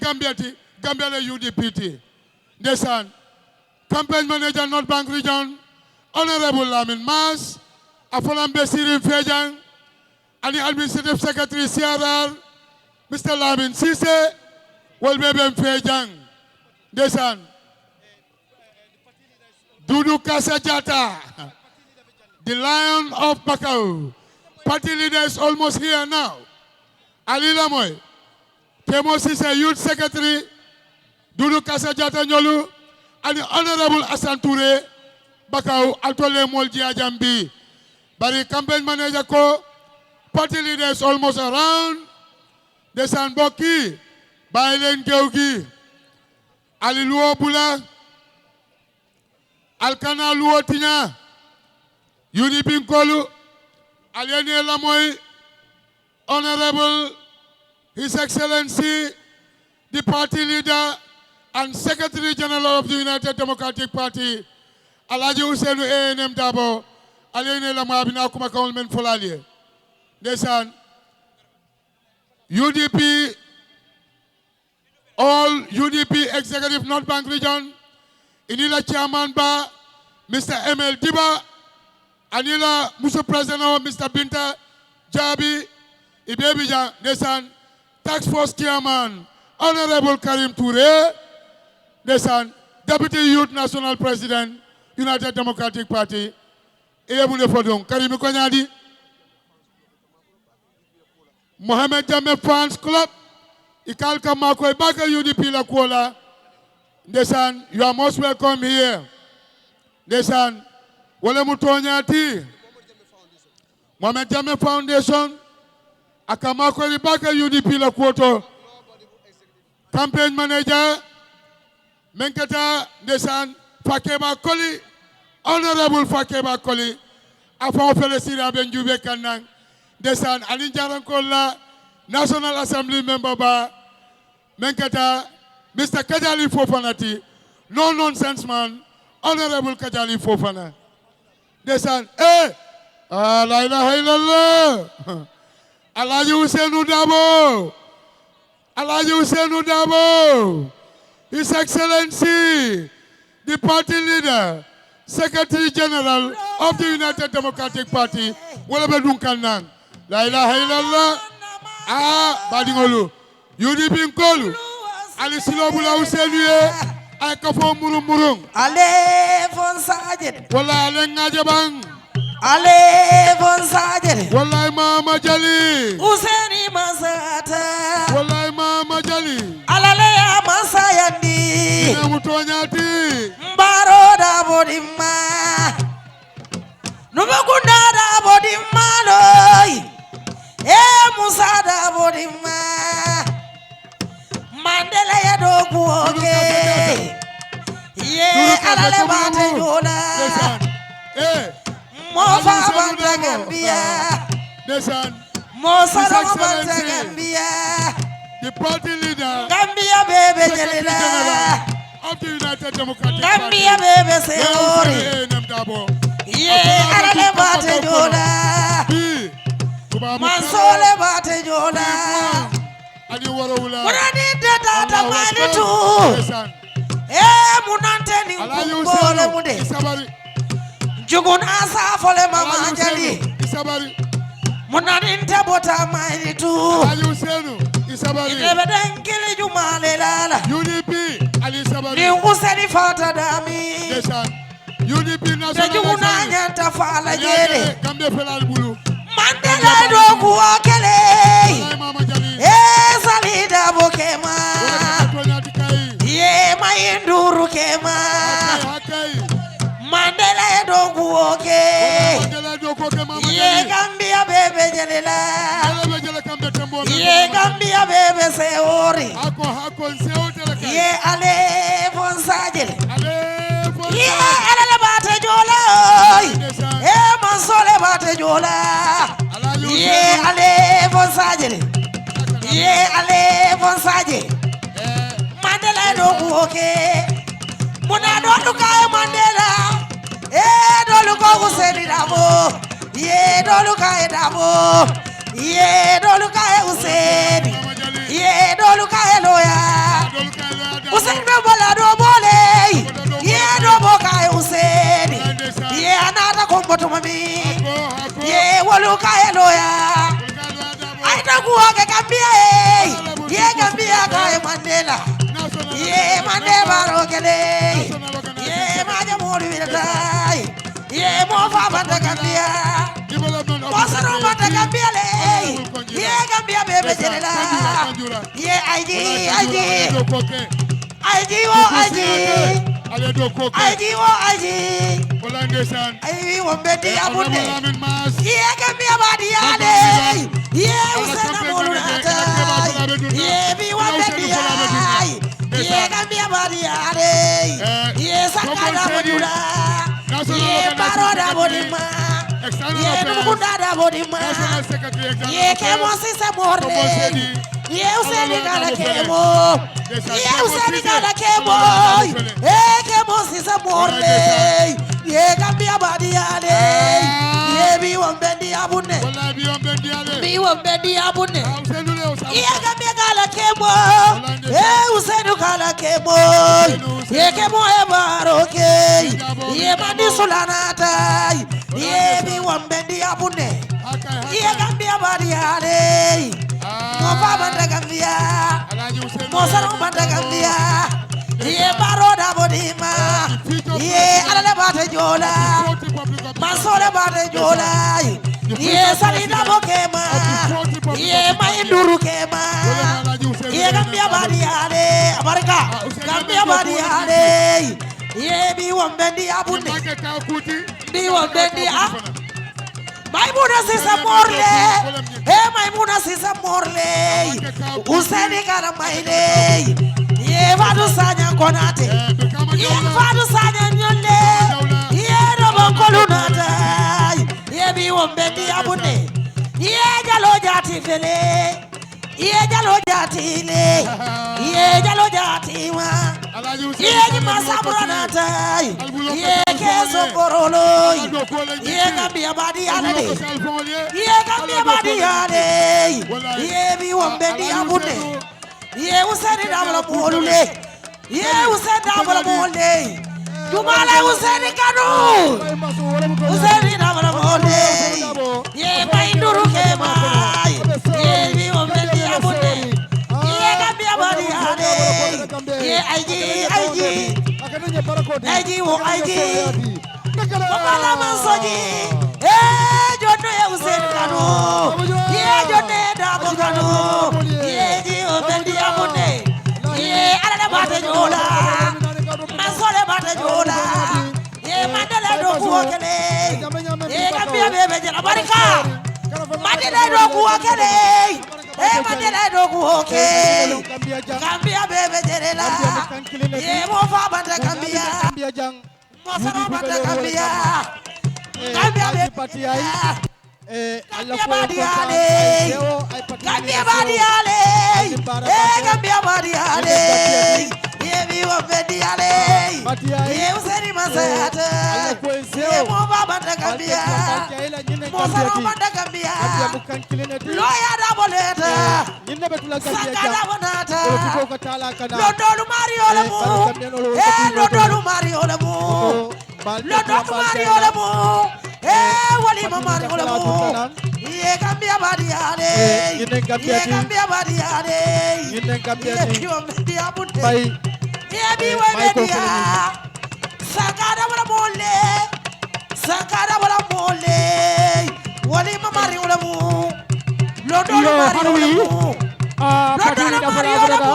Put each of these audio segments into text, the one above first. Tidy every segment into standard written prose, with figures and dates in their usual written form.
Gambia UDPT. Desan, campaign manager North Bank Region, Honorable Lamin Mas, Afolambe Sirim Fejang, and the Administrative Secretary CRR, Mr. Lamin Sise, Welbeben Fejang. Desan, Dudu Kasajata, the Lion of Bakau. Party leader is almost here now. Ali Lamoy, Temo Sise Youth Secretary, Dudu Kasajata Nyolu, and the Honorable Asanture Bakau Altole Molji Ajambi. Bari campaign manager ko, party leader is almost around. Desan Boki, Bailen Geugi, Ali Luo Bula, Alkana Luo Tinya, UDP Nkolu, Aliene Lamoy, Honorable His Excellency, the party leader and Secretary General of the United Democratic Party, Alaji Hussein A.N.M. Dabo, Aliene Lamoy Abina Kuma Kaulmen Folalie. Desan, UDP, all UDP Executive North Bank Region, Inila Chairman Ba, Mr. M.L. Diba, Anila Musa President Mr. Binta Jabi, Ibebija Desan, Tax Force Chairman, Honorable Karim Toure, Desan, Deputy Youth National President, United Democratic Party, Eyebule Fodong, Karim Konyadi, Mohamed Jame Fans Club, Ikalka Makwe Baka UDP La Kuala, Desan, you are most welcome here. Desan, Wale Mutonyati, Mohamed Jame Foundation, Akamakwe Baka UDP La Kuoto, Campaign Manager, Menkata Desan, Fakeba Koli, Honorable Fakeba Koli, Afon Felicira Benjube Kanang, Desan, Alinjaran Kola, National Assembly Member Ba, Menkata, Mr. Kajali Fofanati, no nonsense man, Honorable Kajali Fofana. Desan, la ilaha illallah. Alaji Hussein Dabo. Alaji Hussein Dabo. His Excellency, the party leader, Secretary General of the United Democratic Party, Walabe Dunkanang. La ilaha illallah. Badingolu. UDP Nkolu. Ali Silobula Hussein ay kafo murung. Ale Fonsajed. Wala ale ngajabang. Ale Fonsajed. Wala Mama Jali. Useni Masata. Wala Mama Jali. Alale Masayandi. Ina mutonyati. Mbaro da bodima. Numekunda da bodima loy. Musa da bodima. Mandela ya dogu oke. Alale bate jola. Mofa bante Gambia. Mosa bante Gambia. The party leader. Gambia bebe jelila. Of the United Democratic Party. Gambia bebe seori. Alale bate jola. Mansole bate jola. Muradi data mani tu. Munante ni kumbole mude. Jugun asa fole mama jali. Munani ntebota mani tu. Inebeden kili jumale lala. Ni useni fata dami. Tejuguna nyanta fala jere. Mandela dogu wakele. Salida bokema. Mayinduru kema. Mandela dogu oke. Gambia bebe jelela. Gambia bebe seori. Ale Fonsajel. Ale bate jola. Mansole bate jola. Ale Fonsajel. Ale Fonsajel. Mandela dogu oke. Muna dolu kaya Mandela. Dolu ko Hussein Dabo. Dolu kaya Dabo. Dolu kaya Hussein. ye dolu kaye loya Usain be bola do bole ye do boka Usain ye anata komboto mami ye wolu kaye loya aita kuoke Gambia ye Gambia kaye Mandela ye Mandela rokele ye maja mori wirai ye mo fa bata Gambia Wasaro bata Gambia le ye Gambia bebe jelela ye aiji aiji wo mbedi abunde ye Gambia badi ale ye usana molunata ye bi wo mbedi ye Gambia badi ale ye sakada bodula ye baroda bodima ye nukunda da bodima ye kemo sise morle ye useni gala kemo ye useni gala kemo kemo sise morle ye Gambia badi ale ye bi wombendi abune bi wombendi abune ye Gambia gala kemo useni gala kemo ye kemo e baroke ye mandi sulanata ye bi wombendi abune ye Gambia badi ale mo fa banda Gambia mo saro banda Gambia ye baroda bodima ye alale bate jola masole bate jola ye salina bokema ye mainduru kema ye Gambia badi ale abaraka Gambia badi ale ye bi wombendi abune bi wombendi Maimuna sisa morle Maimuna sisa morle Useni kana maile ye vadu sanya konate ye vadu sanya nyole ye robo kolunata ye bi wombendi abune ye jalo jati fele ye jalo jati le ye jalo jati wa ye jima sabranata ye keso korolo ye Gambia badi ale ye Gambia badi ale ye bi wombendi abune ye useni dabla molule ye useni dabla molule jumala useni kanu useni dabla molule ye mainduru kema ye bi wombendi abune ye Gambia badi ale ye aiji wo aiji Bokala mansoji jono ye useni kanu ye jone dabo kanu ye ji obendi abune ye alale bate jola masole bate jola ye mandele do kuokele ye Gambia bebe jela barika mandele do kuokele mandele do kuokele Gambia bebe jela ye mo fa bate Gambia mo fa bate Gambia Gambia bebe Gambia badi ale Gambia badi ale Gambia badi ale ye bi wombendi ale ye useni masayata ye mo baba Gambia mo saro banda Gambia loya da boleta sakala bonata lodolu mario le mu lodolu mario le mu lodolu mario le mu wali mama le mu ye Gambia badi ale ye Gambia badi ale ye wombendi abunde ye bi wombendi sakara wala mole wali mama le mu lodolu mario le mu lodolu mario le mu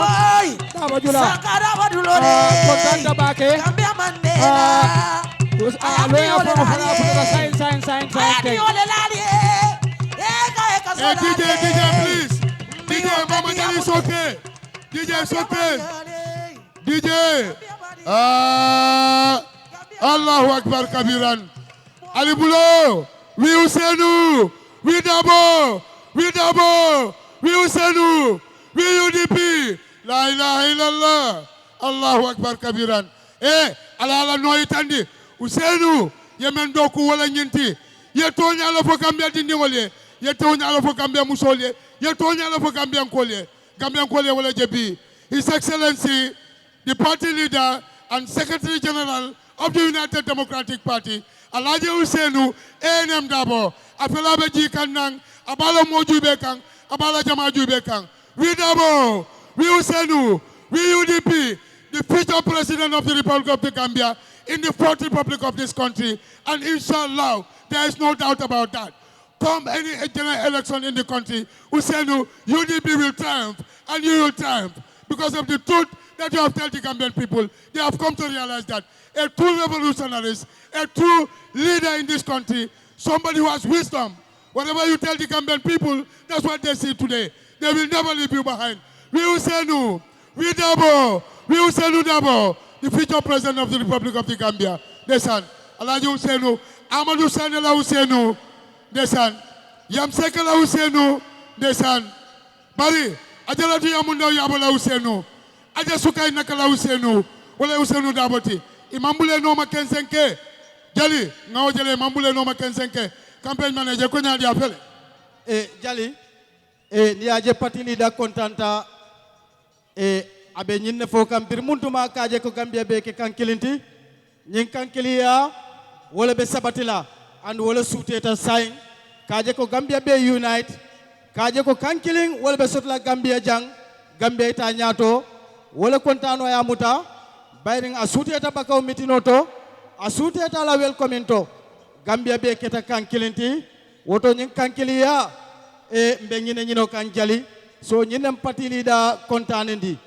sakara wadulore Gambia Mandela DJ, please. DJ, Mama Jali, it's okay. DJ, it's okay. DJ. Allahu Akbar Kabiran. Ali Bulo. We Usenu. We Dabo. We Dabo. We Usenu. We UDP. La ilaha illallah. Allahu Akbar Kabiran. Ala no itandi. Usenu. Yemen doku wala nyinti. Ye tonya la fo Gambia dindi wole. Ye tonya la fo Gambia musole. Ye tonya la fo Gambia nkole. Gambian Kwale Wale JB, His Excellency, the party leader and Secretary General of the United Democratic Party, Alaji Usenu, A&M Dabo, Afelabe Ji Kanang, Abala Moju Bekang, Abala Jamaju Bekang. We Dabo, we Usenu, we UDP, the future president of the Republic of the Gambia, in the fourth republic of this country, and inshallah, there is no doubt about that. Come any general election in the country, Usenu, UDP will triumph, and you will triumph, because of the truth that you have told the Gambian people. They have come to realize that a true revolutionist, a true leader in this country, somebody who has wisdom. Whatever you tell the Gambian people, that's what they see today. They will never leave you behind. We Usenu, we Dabo, we Usenu Dabo, the future president of the Republic of the Gambia. Desan, Alaji Usenu, Amadou Sanela Usenu, Desan, Yamsekela Usenu, Desan, Bari, Ajalatu Yamunda Yabola Usenu, Ajasukai Nakala Usenu, Wale Usenu Daboti, Imambule Noma Kensenke, Jali, Ngao Jale, Mambule Noma Kensenke, campaign manager, Konya Diafele. Jali, niaje parti leader kontanta, abe nyinne fo kam bir muntuma kaje ko Gambia be ke kankilinti nyin kankilia wala be sabatila and wala suteta sign kaje ko Gambia be unite kaje ko kankiling wala be sotla Gambia jang Gambia ta nyato wala kontano ya muta bayring a suteta bakaw mitinoto a suteta la welcome to Gambia be keta kankilinti woto nyin kankilia mbe nyine nyino kanjali so nyinem parti leader kontanendi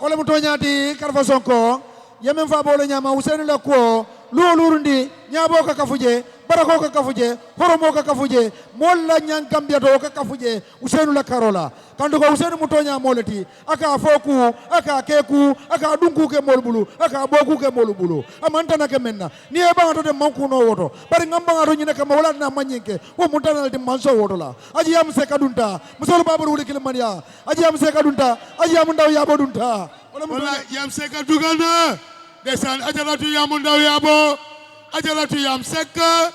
ole mutonyati Karfa Sonko yemen fa bolo nyama Usenu la ko lulurundi nyabo ka kafuje barako ka kafuje horomo ka kafuje molla nyang Gambia do ka kafuje Usenu la karola kandu ko Usenu mutonya moleti aka foku aka keku aka dunku ke molbulu aka boku ke molbulu amanta na ke menna ni e ba to de manku no woto bari ngamba ngaro nyine ka mawla na manyeke wo mutana de manso woto la aji am se kadunta musol babur wuli kilmania aji am se kadunta aji am ndaw yabo dunta wala yam se kadugana desan ajalatu yamunda yabo ajalatu yam seka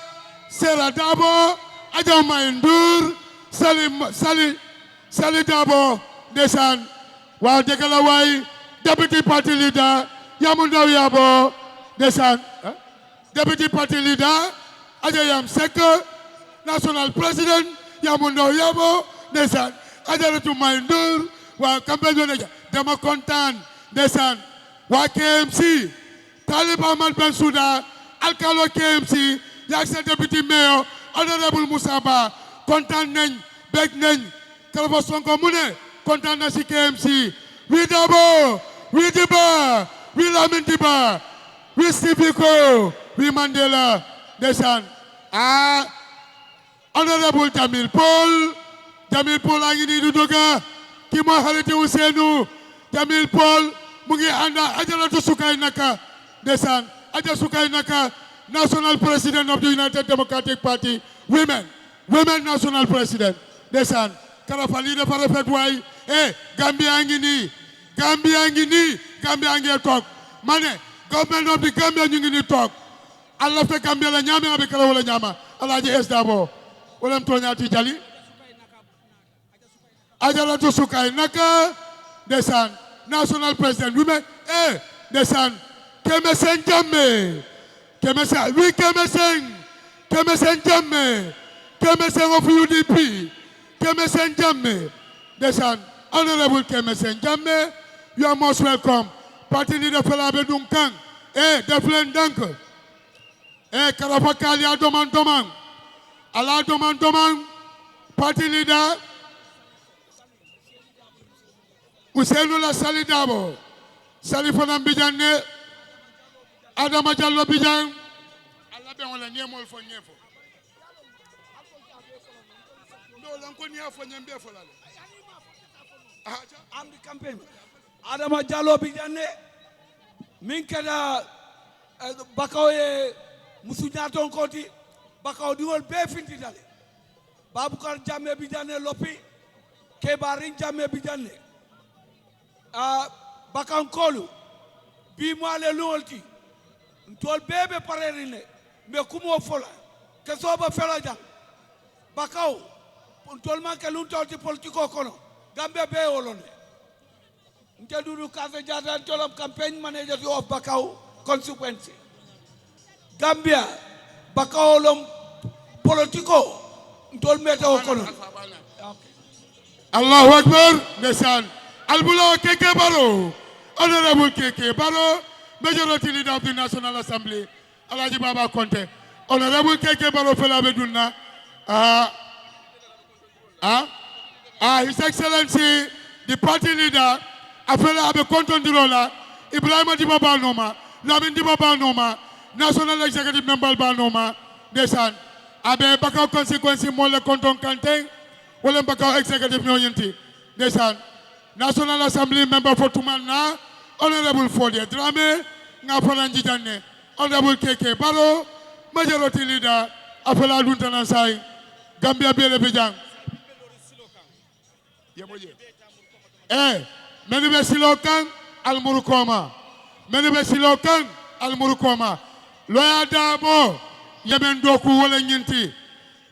sera dabo ajama indur sali dabo desan wa degala way deputy party leader yamunda yabo desan deputy party leader ajayam seka national president yamunda yabo desan ajalatu maindur wa campaign manager dama kontaan desan wa KMC Talib Ahmad Bensouda alkalo KMC yak sa deputy mayor honorable Moussa Ba kontaan nañ bég nañ Karfa Sonko mu ne kontaan na si KMC wi Dabo wi Diba wi Lamin Diba wi Stevie Ko wi Mandela desan honorable Jamil Paul a ngi nii du doga ki moo xalite Usenu Jamil Paul mu ngi anda Ajaratu Sukay Naka desan Aja Sukay Naka national president of the United Democratic Party women national president desan Karfa lii dafa rafet waay Gambia ngi nii Gambia ngi toog ma ne government of the Gambia ñu ngi nii toog Allah te Gambia la ñaame abe kala wala ñaama Alhaji S Dabo wala mtoñaati Jali Ajaratu Sukay Naka desan national president women desan Kemesen Jammeh Kemesen Jammeh Kemesen of UDP Kemesen Jammeh desan honorable Kemesen Jammeh you are most welcome party leader Felabe Dunkang Deflen Dank Karfa Kalia Doman ala Doman party leader Usenu la Sali Dabo Sali Fanam Bijanne Adama Jallo Bijan Allah be wala niemol fo nyefo no lanko niafo nyembe fo la am di campaign Adama Jallo Bijanne min kada bakaw ye musu nyaton koti bakaw diwol be finti dale Babukar Jammeh Bijanne lopi Kebarin Jammeh Bijanne bakankolu bi moale lolti ntol bebe parerine me kumo fola ke soba fela jang bakaw tolman ke lun tawti politiko kono Gambia be wolone nte dudu Kase Jata tolam campaign manager of Bakau constituency Gambia Bakau lom politiko ntol meta o kono Allahu Akbar ndeysaan Albula Keke Baro Honorable Keke Baro Majority Leader of the National Assembly Alhaji Baba Conte Honorable Keke Baro Felabe Dunna His Excellency the party leader Afela Abe Kontondirola Ibrahima Diba Banoma Lamin Diba Banoma National Executive Member Banoma ndeysaan Abe Bakau constituency Mole Konton Kante Wole Bakau Executive Noyenti ndeysaan National Assembly Member for Tumana Honorable Fodie Drame Ngafalanji Janne Honorable Keke Baro Majority Leader Afela Luntana Sai Gambia Bele Bejang Menibe Silokan Almurukoma Menibe Silokan Almurukoma Loya Dabo Yemen Doku Wole Nyinti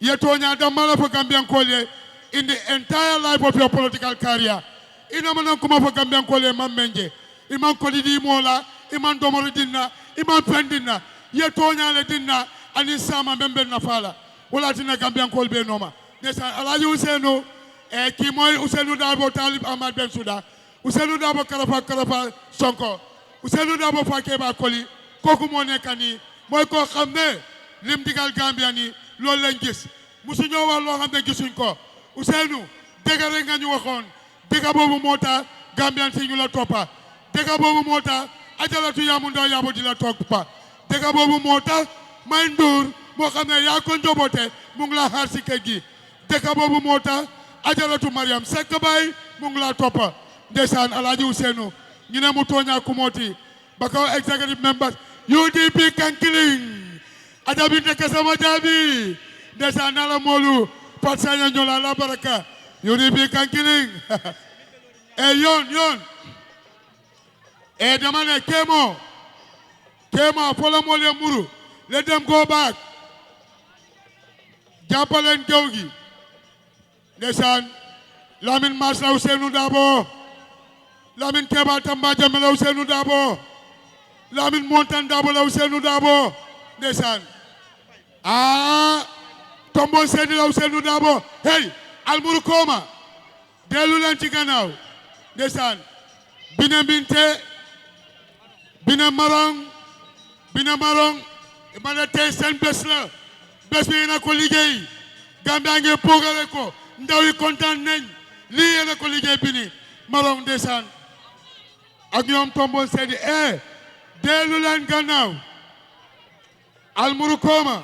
Yetonya Damala for Gambian Kolye in the entire life of your political career. Inamana kuma for Gambian Kolye Mammenje Iman Kolidi Mola Iman Domori Dinna Iman Pendina Yetonya Le Dinna Ani Sama Membe Nafala Wala Tina Gambian Kolbe Noma Nesa Alaji Usenu Kimoy Usenu Dabo Talib Ahmad Ben Suda Usenu Dabo Karafa Sonko Usenu Dabo Fakeba Koli Koku Mone Kani Moy ko xamne lim digal Gambia ni lol lañ gis musu ñoo wax lo xamne gisuñ ko Usenu dega rek nga ñu waxon dega bobu mota Gambian ci ñu la topa dega bobu mota ajalatu yamu ndaw yabo di la topa dega bobu mota may ndur mo xamne ya ko njobote mu ngi la xaar ci kër gi dega bobu mota ajalatu Mariam Seck bay mu ngi la topa ndeysaan Alhaji Usenu ñu ne mu toña ku moti Bakau executive members UDP Kankiling Ajabi Teke Sama Jabi ndeysaan nala molu Patsanya Nyola la baraka UDP Kankiling yon demane Kemo Fola Mole Muru let them go back Jappalen Gewgi ndeysaan Lamin Masla Usenu Dabo Lamin Keba Tamba Jamela Usenu Dabo Lamin Montan Dabo la Usenu Dabo ndeysaan Tombo Sedi la Usenu Dabo hey Almuru Koma delu leen ci gannaaw ndeysaan Bine Binte Bine Marong mana tey seen bés la bés bi yéena ko liggéey Gambia ngi pogale ko ndaw yi kontaan nañ lii yéena ko liggéey Bini Marong ndeysaan ak ñoom Tombo Sedi delu leen gannaaw Almuru Koma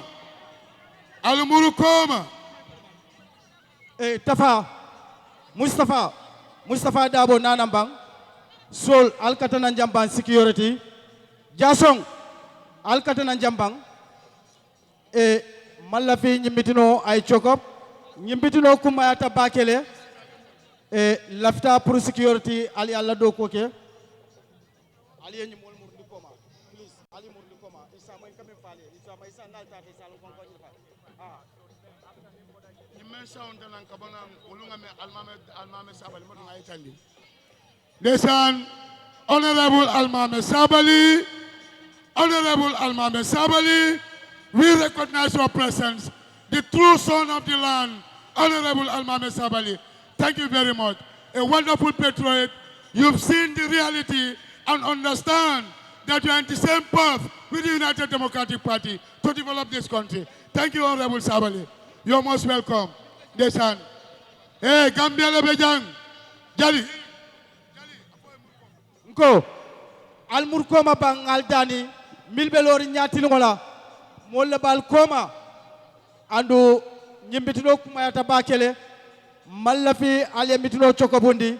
Tafa Mustafa Dabo Nanambang Sol Alkatana Njambang Security Jasong Alkatana Njambang Malafi Nyimbitino ay chokop Nyimbitino kumayata bakele lafta pour security ali alla do koke ali yenyi mol murdi koma please ali murdi koma isa moy kamé falé isa may sa nal tati salon kon ko Desan Honorable Almame Sabali, we recognize your presence, the true son of the land, Honorable Almame Sabali. Thank you very much. A wonderful patriot. You've seen the reality and understand that you are in the same path with the United Democratic Party to develop this country. Thank you, Honorable Sabali. You're most welcome. Desan. Hey, Gambia Lebejang. Jali. Nko Almur Koma bang aldani milbelori nyati ngola molle bal koma andu nyimbitino kumayata bakele mallafi ale mitino chokobundi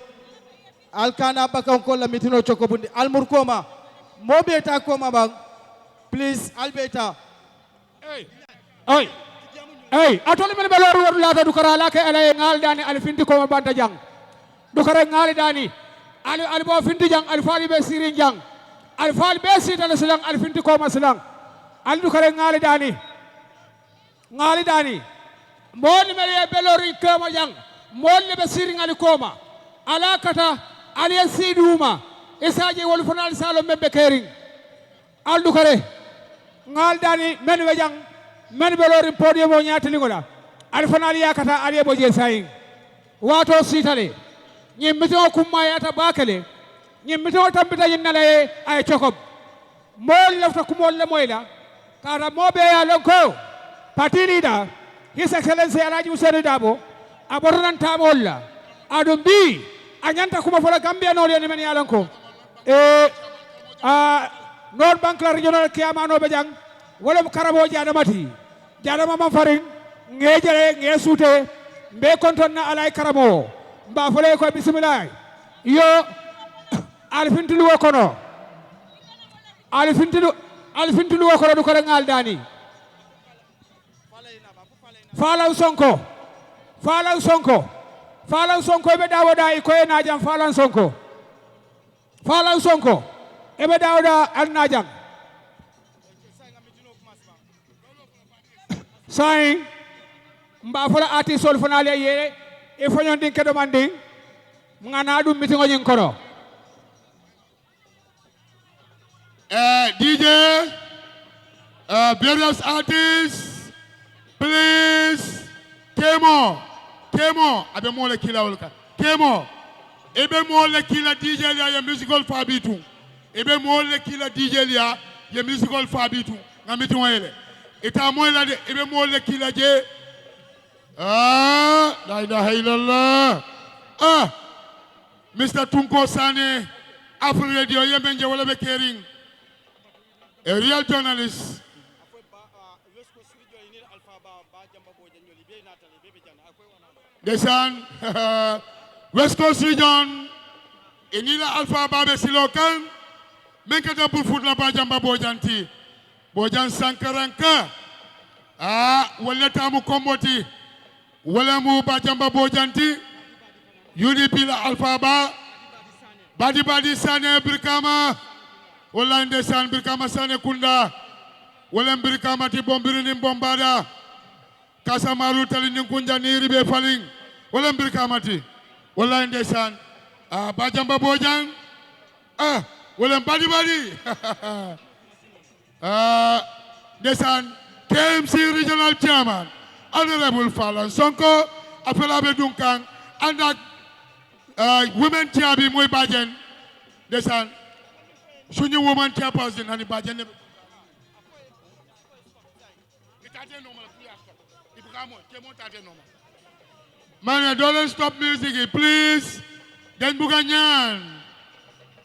alkana bakanko la mitino chokobundi Almur Koma mobeta koma bang please albeta hey atoli men beloru wadu lata dukara lake ala ngaldani alfinti koma banda jang dukara ngali dani ali bo finti jang ali fali be sirin jang ali fali be sita le silang ali finti ko maslang ali du kare ngali dani moni mele belori kema jang molle be siringali koma ala kata ali siduma isaje wol fanal salo membe kering aldu kare ngal dani men we jang men belori podium o nyatali ngola al fanal yakata ali bo je sayin wato sitale nyimmito kumma yata bakale nyimmito tambita yinnale ay chokob mol lafta kumol le moyla kara mobe ya lonko party leader His Excellency Alhaji Ousainou Darboe abornan tamolla adum bi anyanta kuma fola Gambia no le men yalanko North Bank Regional Kiamano Bejang wala karabo jadamati jadama man farin ngejere ngesute be konton na alay karamo mba fole ko bismillah yo alfintilu wakono alfintilu wakono du ko ngal dani Falan Sonko be dawoda ko e najam Falan Sonko e be dawoda al najam sai mba fola ati sol fanale yere e fanyon din kedo manding ngana dum mitingo nyin kono DJ various artists please Kemo abe mole kila wolka Kemo ebe mole kila DJ ya musical fabitu ebe mole kila DJ ya musical fabitu ngamiti wele ita mola de ebe mole kila je la ilaha illallah Mr. Tunko Sane Afro Radio yemenje wala be caring a real journalist Desan West Coast region inila Alpha Babe Silokan menkata bulfut la bajamba bojanti bojan sankaranka wala tamu komboti wala mu bajamba bojanti UDP la Alpha badi sane Brikama wala ndesan Brikama sane kunda wala Brikama ti bombirini bombada Kasamaru talini kunja niri be faling wala Brikama wala ndesan bajamba bojan wala badi ndesan KMC regional chairman Honorable Falan Sonko afela be dunkan andak women chairman moy bajen ndesan suñu woman chairperson hani bajen Man, don't stop music, please. Den Buganyan.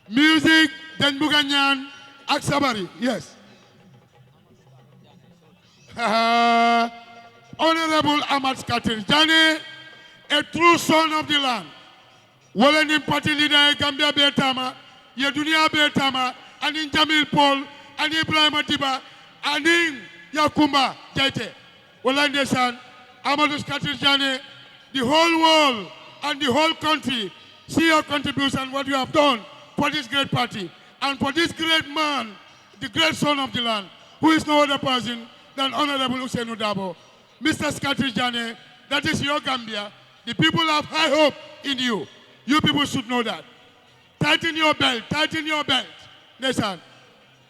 Music, Den Buganyan. Aksabari, yes. Honorable Ahmad Skatir Jani, a true son of the land. Walenin party leader Gambia Betama, Yedunia Betama, and in Jamil Paul, and Ibrahim Atiba, and in Yakumba Jaite. Walandesan, Ahmad Skatir Jani, the whole world and the whole country see your contribution, what you have done for this great party and for this great man, the great son of the land, who is no other person than Honorable Ousainou Darboe. Mr. Skatir Jani, that is your Gambia. The people have high hope in you. You people should know that. Tighten your belt, Nation.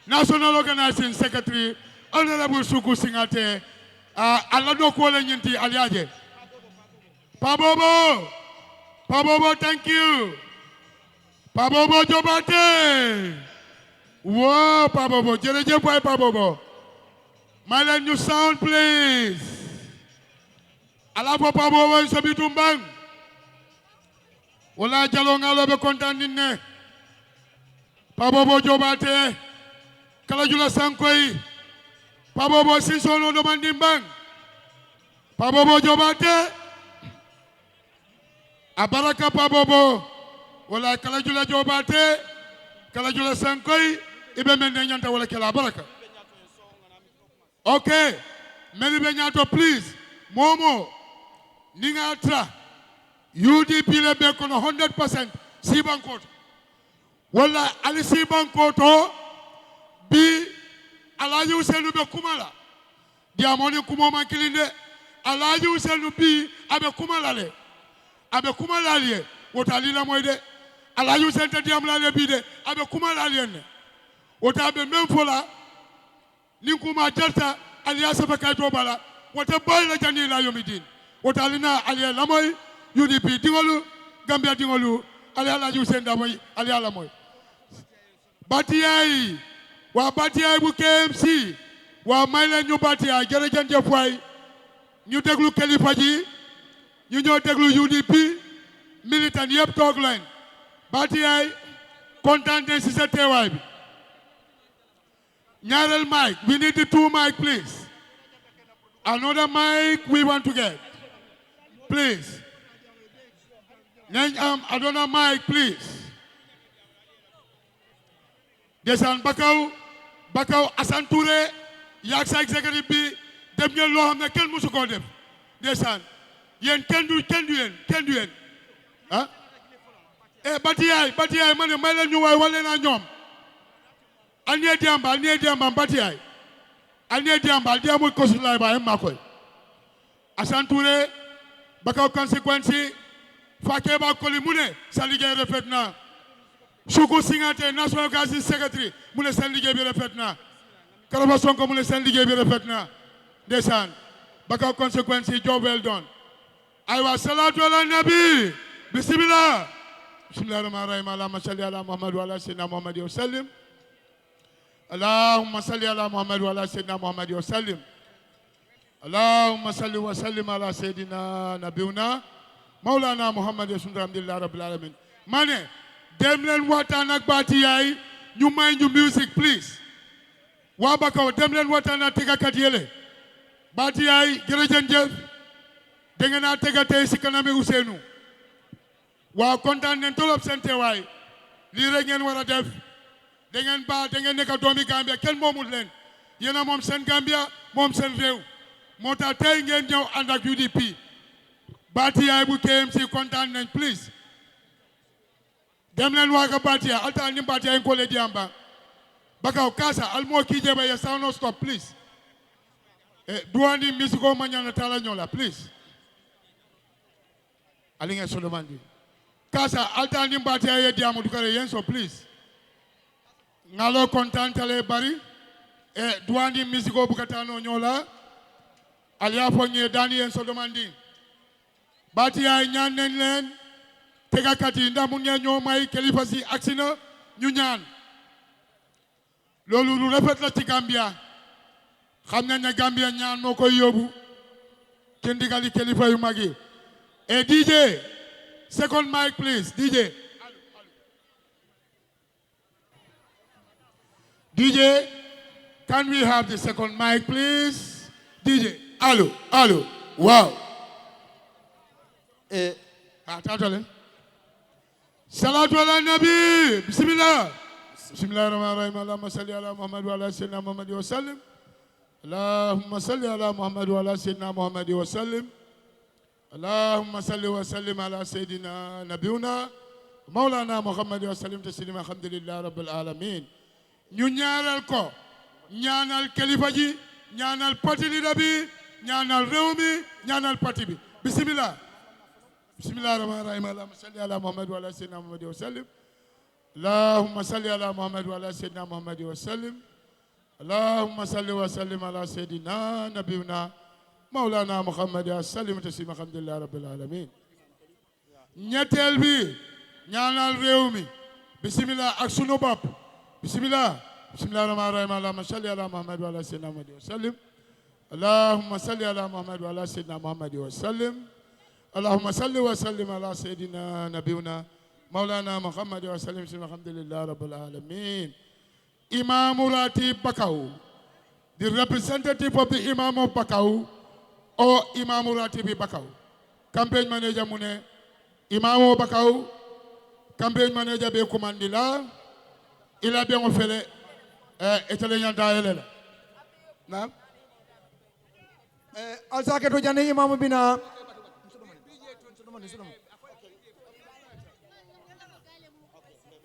National Organizing Secretary, Honorable Suku Singate, Alado Kwale Nyinti Aliaje. Pabobo, thank you. Pabobo Jobate. Whoa, Pabobo, Jereje Boy Pabobo. My land new sound, please. Alabo Pabobo is a bitumbang. Wala Jalonga Lobe Kontanine. Pabobo Jobate. Kalajula Sankoi. Pabobo Sisono Domandimbang. Pabobo Jobate. Abaraka Pabobo, wala Kalajula Jobate, Kalajula Sankoi, Ibe Mendenyanta wala Kala Baraka. Okay, Many Benyato, please, Momo, Ningatra, UDP Lebek on 100%, Sibankot. Wala Ali Sibankoto, B, Alhaji Ousainou Kumala, Diamoni Kumoma Kilinde, Alhaji Usenu bi abe kumalale abe kumalale wota lila moyde Alhaji Usen te diam la bi de abe kumalale ne wota be même fola ni kuma jalta aliya safa kay to bala wota boy la jani la yomidin wota lina aliya la moy UDP dingolu Gambia dingolu aliya Alhaji Usen da moy aliya la moy Batiyai wa Batiyai bu KMC wa may leen ñu Batiyai jërëjëf waay ñu déglu kilifa ji ñu ñoo déglu UDP militant yëpp toog leen Batiyai kontaan nañ si sa teewaay bi ñaareel mic we need the 2 mic please another mic we want to get please nañ am another mic please Desan Bakaw Assane Touré yaag sa executive bi dem ngeen loo xam ne kenn musu koo def ndeysaan yéen kenn du yéen ah Batiyai ma ne may leen ñu waay wale naa ñoom alniye diamba Batiyai alniye diamba diamul kosulay ba ma koy Assane Touré Bakaw conséquence fake ba koli mu ne sa liggéey rafet na Suku Singate National Council Secretary mu ne seen liggéey bi rafet na Karaba Sonko mu ne seen liggéey bi rafet na ndeysaan Bakaw consequence job well done aywa salatu ala nabi bismillah rahmani rahim allahumma salli ala muhammad wa ala sayyidina muhammad wa sallim allahumma salli ala muhammad wa ala sayyidina muhammad wa sallim allahumma salli wa sallim ala sayyidina nabiyuna maulana muhammad alhamdulillah rabbil alamin mane dem leen waxtaan ak Batiyai ñu may ñu music please waa Bakaw dem leen waxtaan ak tegakat yele Batiyai jërëjëf da ngeen a tega tey si kanami Ousseynou waa kontaan nañ trop seen teewaay lii rek ngeen war a def da ngeen nekk doomi Gambia kenn moomul leen yéen a moom seen Gambia moom seen réew moo tax tey ngeen ñëw ànd ak UDP Batiyai bu KMC kontaan nañ please dem leen waga Batiyai alta ni Batiyai ko le diamba Bakaw kasa almo kije ba ya sound stop please duwani misiko manyana tala nyola please alinga solomandi kasa alta ni Batiyai ya diamu dukare yenso please ngalo kontantale bari duwani misiko bukatano nyola aliya fonye dani yenso domandi Batiyai nyanen len tegakati ndax mu ngeen ñoo may kilifa si aksina ñu ñaan loolu lu rafet la ci Gambia xam nañ ne Gambia ñaan moo koy yóbbu ci ndigali kilifa yu mag yi DJ second mic please DJ can we have the second mic please DJ allo waaw tatale salatu ala nabi bismillah rahmani rahim allahumma salli ala muhammad wa ala sayyidina muhammad wa sallim allahumma salli ala muhammad wa ala sayyidina muhammad wa sallim allahumma salli wa sallim ala sayyidina nabiyuna maulana muhammad wa sallim taslima alhamdulillah rabbil alamin ñu ñaanal ko ñaanal kilifa ji ñaanal parti leader bi ñaanal réew mi ñaanal parti bi bismillah rahmani rahim allahumma salli ala muhammad wa ala sayyidina muhammad wa sallim allahumma salli ala muhammad wa ala sayyidina muhammad wa sallim allahumma salli wa sallim ala sayyidina nabiyina maulana muhammad wa sallim taslima alhamdulillah rabbil alamin ñetteel bi ñaanal réew mi bismillah ak sunu bopp bismillah rahmani rahim allahumma salli ala muhammad wa ala sayyidina muhammad wa sallim allahumma salli ala muhammad wa ala sayyidina muhammad wa sallim اللهم صل وسلم على سيدنا نبينا مولانا محمد وسلم الحمد لله رب العالمين Imam Ratib Bakaw, the representative of the Imam of Bakaw or Imam Ratib Bakaw, campaign manager mune Imam Bakaw, campaign manager be commandila ila be on fele etalenya daelela na alsake to jane Imam bina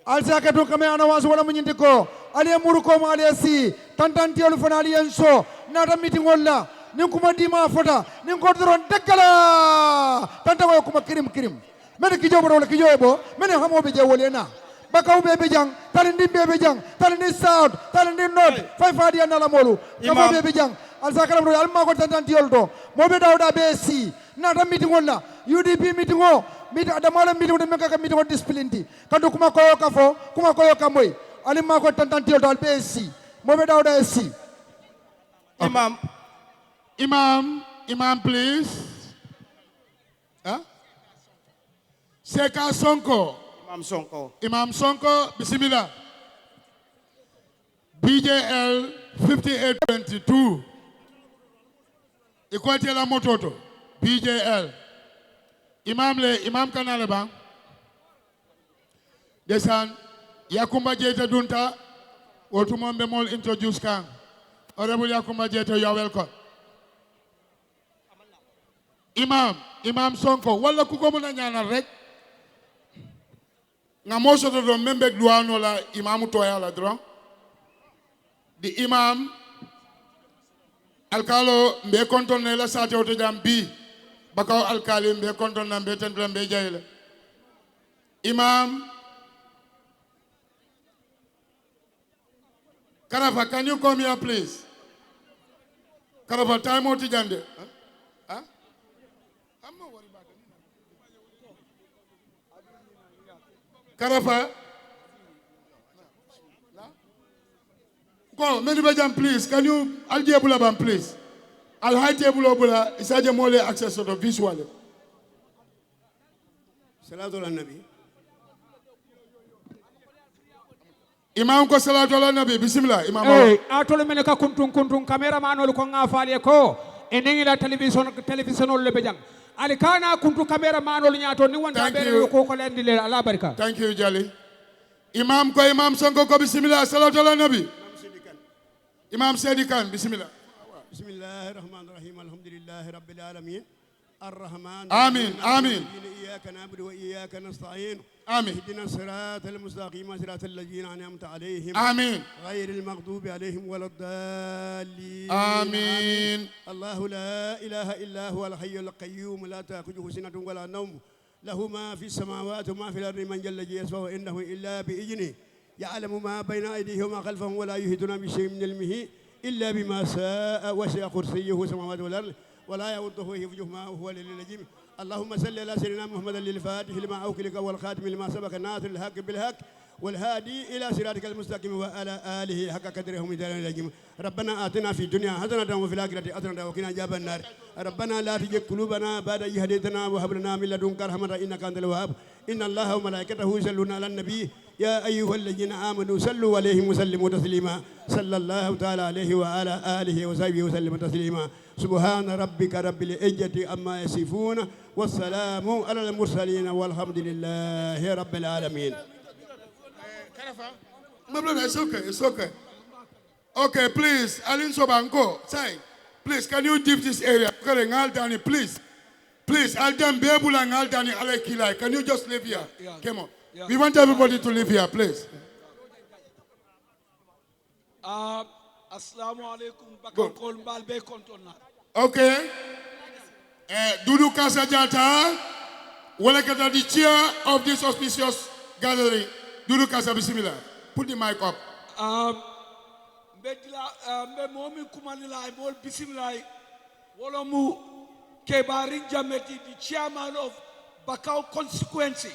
alsake to kame ana wasu wala munyindiko aliye muruko ma aliye si tantantiolu fana aliye so nata meeting wala nin kuma dima fota nin ko doron daggala tanta way kuma kirim mene kijo boro wala kijo bo mene hamo be je wolena bakaw be jang talindi be jang talindi south talindi north fay fadi andala molu kamo be jang al sakaram ro alma ko tantan tioldo mo be dawda be si na tam meeting wala UDP meeting o meeting adamala meeting de meka meeting o discipline ti kadu kuma koyo kafo kuma koyo kamoy alima ko tantan tioldo al be si mo be dawda si Imam, please. Huh? Seka Sonko. Imam Sonko, Bismillah. BJL 5822. Equality la mototo. BJL. Imam Kanale Bang. Desan, Yakumba Jeta Dunta. Otumombe Mol introduce Kang. Honorable Yakumba Jeta, you are welcome. Imam Sonko, wala kuko muna nyana rek. Nga moso to do membe duano la imamu toya la dron. Di imam alkalo mbe konton ne la sate oto jam bi. Bakaw alkali mbe konton na mbe ten mbe jayla. Imam Karafa, can you come here please? Karafa, time out jande. Karafa. Go, Menibajam, please. Can you, Al-Jebulabam, please? Al-High Table Obula, Isaja Mole access to the visual. Salatu ala Nabi. Imam ko salatu ala Nabi, bismillah. Imam. Hey, atole meneka kuntung cameraman ol ko ngafali ko enengi la television ol lebejang. Ali kana kuntu cameraman ol nyato ni wonta bere ko ko lendi le ala barka. Thank you, Jali. Imam Sonko ko bismillah salatu ala Nabi. Imam Sedikan, bismillah. Bismillahirrahmanirrahim. Alhamdulillahi rabbil alamin. الرحمن آمين آمين إياك نعبد وإياك نستعين آمين اهدنا الصراط المستقيم صراط الذين أنعمت عليهم آمين غير المغضوب عليهم ولا الضالين آمين الله لا إله إلا هو الحي القيوم لا تأخذه سنة ولا نوم له ما في السماوات وما في الأرض من جل جلاله إنه إلا بإذنه يعلم ما بين أيديهم وما خلفهم ولا يهدون بشيء من علمه إلا بما شاء وسع كرسيه السماوات والأرض ولا يؤوده حفظهما وهو العلي العظيم اللهم صل على سيدنا محمد للفاتح لما أوكلك والخاتم لما سبق الناصر الحق بالحق والهادي إلى صراطك المستقيم وعلى آله حق قدره ومقداره العظيم ربنا آتنا في الدنيا حسنة وفي الآخرة حسنة وقنا عذاب النار ربنا لا تزغ قلوبنا بعد إذ هديتنا وهب لنا من لدنك رحمة إنك أنت الوهاب إن الله وملائكته يصلون على النبي يا أيها الذين آمنوا صلوا عليه وسلموا تسليما صلى الله تعالى عليه وعلى آله وصحبه وسلم تسليما سبحان ربك رب العزة عما يصفون والسلام على المرسلين والحمد لله رب العالمين. My brother, it's okay. Okay, please, Alin Sobanko, say, please, can you dip this area? Please. Please, Aldan Bebula and Aldani Alekilai, can you just live here? Come on. We want everybody to live here, please. Assalamu alaikum. Bakakol Balbe Kontona. Okay. Dudu Kasajata, Walakata, the chair of this auspicious gathering. Dudu Kasa Bismillah. Put the mic up. Momi Kumanila, Bol Bismillah, Wolomu Kebarin Jameti, the chairman of Bakau constituency.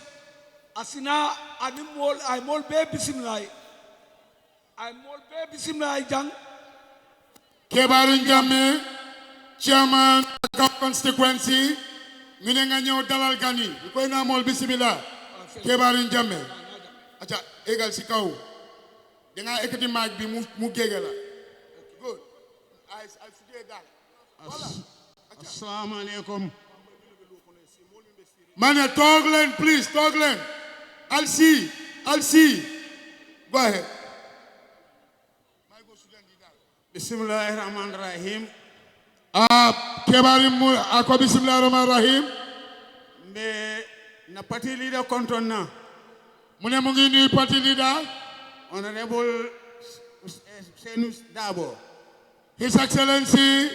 Asina animal, I'm all baby Bismillah. I'm all baby Bismillah Jang. Kebarin Jamme, chairman Bakau constituency. Minenganyo Dalal Gani. Ko na mol Bismillah. Kebarin Jamme. Acha egal si kaw. Denga ekati mic bi mu gegela. Good. I see that. Voilà. Assalamu alaikum. Man, Toglen, please, Toglen. I'll see. Go ahead. Bismillahirrahmanirrahim. Kebarim ako bismillahirrahmanirrahim. Mbe na party leader kontonna. Mune mungi ni party leader. Honorable Senus Dabo. His Excellency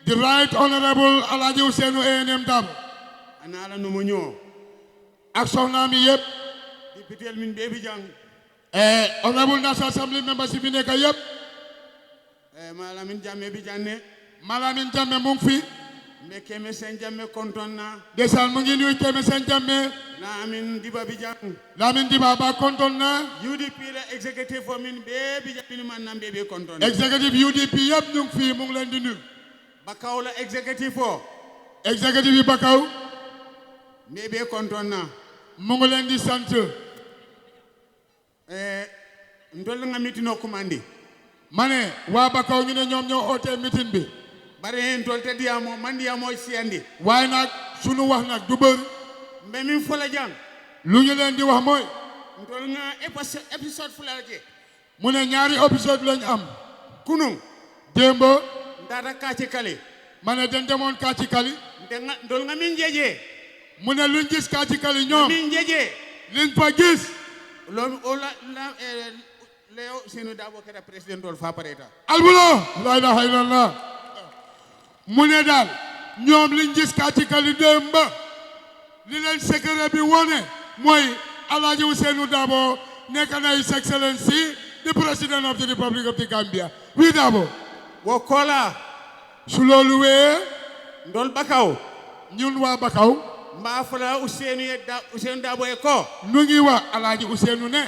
The Right Honorable Alhaji Ousainou A&M Darboe anala no mo ñoo ak soxnaam yi yëpp député min bebi jang Honorable National Assembly members yi fi nekk yëpp malamin jamme bi janne Malamine Jammeh mu ngi fi mbe keme sen jamme kontonna ndeysaan mu ngi nuyu Keme Sène Jammeh na amin diba bi jang Lamin Diba ba kontoon na UDP la executive for min bebi jang man nam bebi kontonna executive UDP yëpp ñu ngi fi mu ngi leen di nuyu bakaw la executive for executive yi Bakaw bebi kontonna mu ngi leen di sant ndol nga mitino kumandi ma ne waa Bakaw ñu ne ñoom ñoo oote meeting bi bare hen tol tediyamo mandiyamo siyandi waaye nag sunu wax nag du bëri mbe min fola jang lu ñu leen di wax mooy ndol nga episode fulake mu ne ñaari épisode lañ am kunun démb ndata kaci kale ma ne dañ demoon Kaaci Kali ndol nga min jeje mu ne luñ gis Kaaci Kali ñoom min jeje liñ fa gis lo ola Leo Ousainou Darboe kera président tol fa pareta albulo la ilaha illallah mu ne daal ñoom liñ gis Kaaci Kali démb li leen secret bi wone mooy Alhaji Ousainou Darboe nekk na His Excellency the President of the Republic of the Gambia wi Darboe wo kola su loolu wee ndol bakaw ñun waa Bakaw mba fola Ousainou Darboe ko nu ngi wax Alhaji Ousainou ne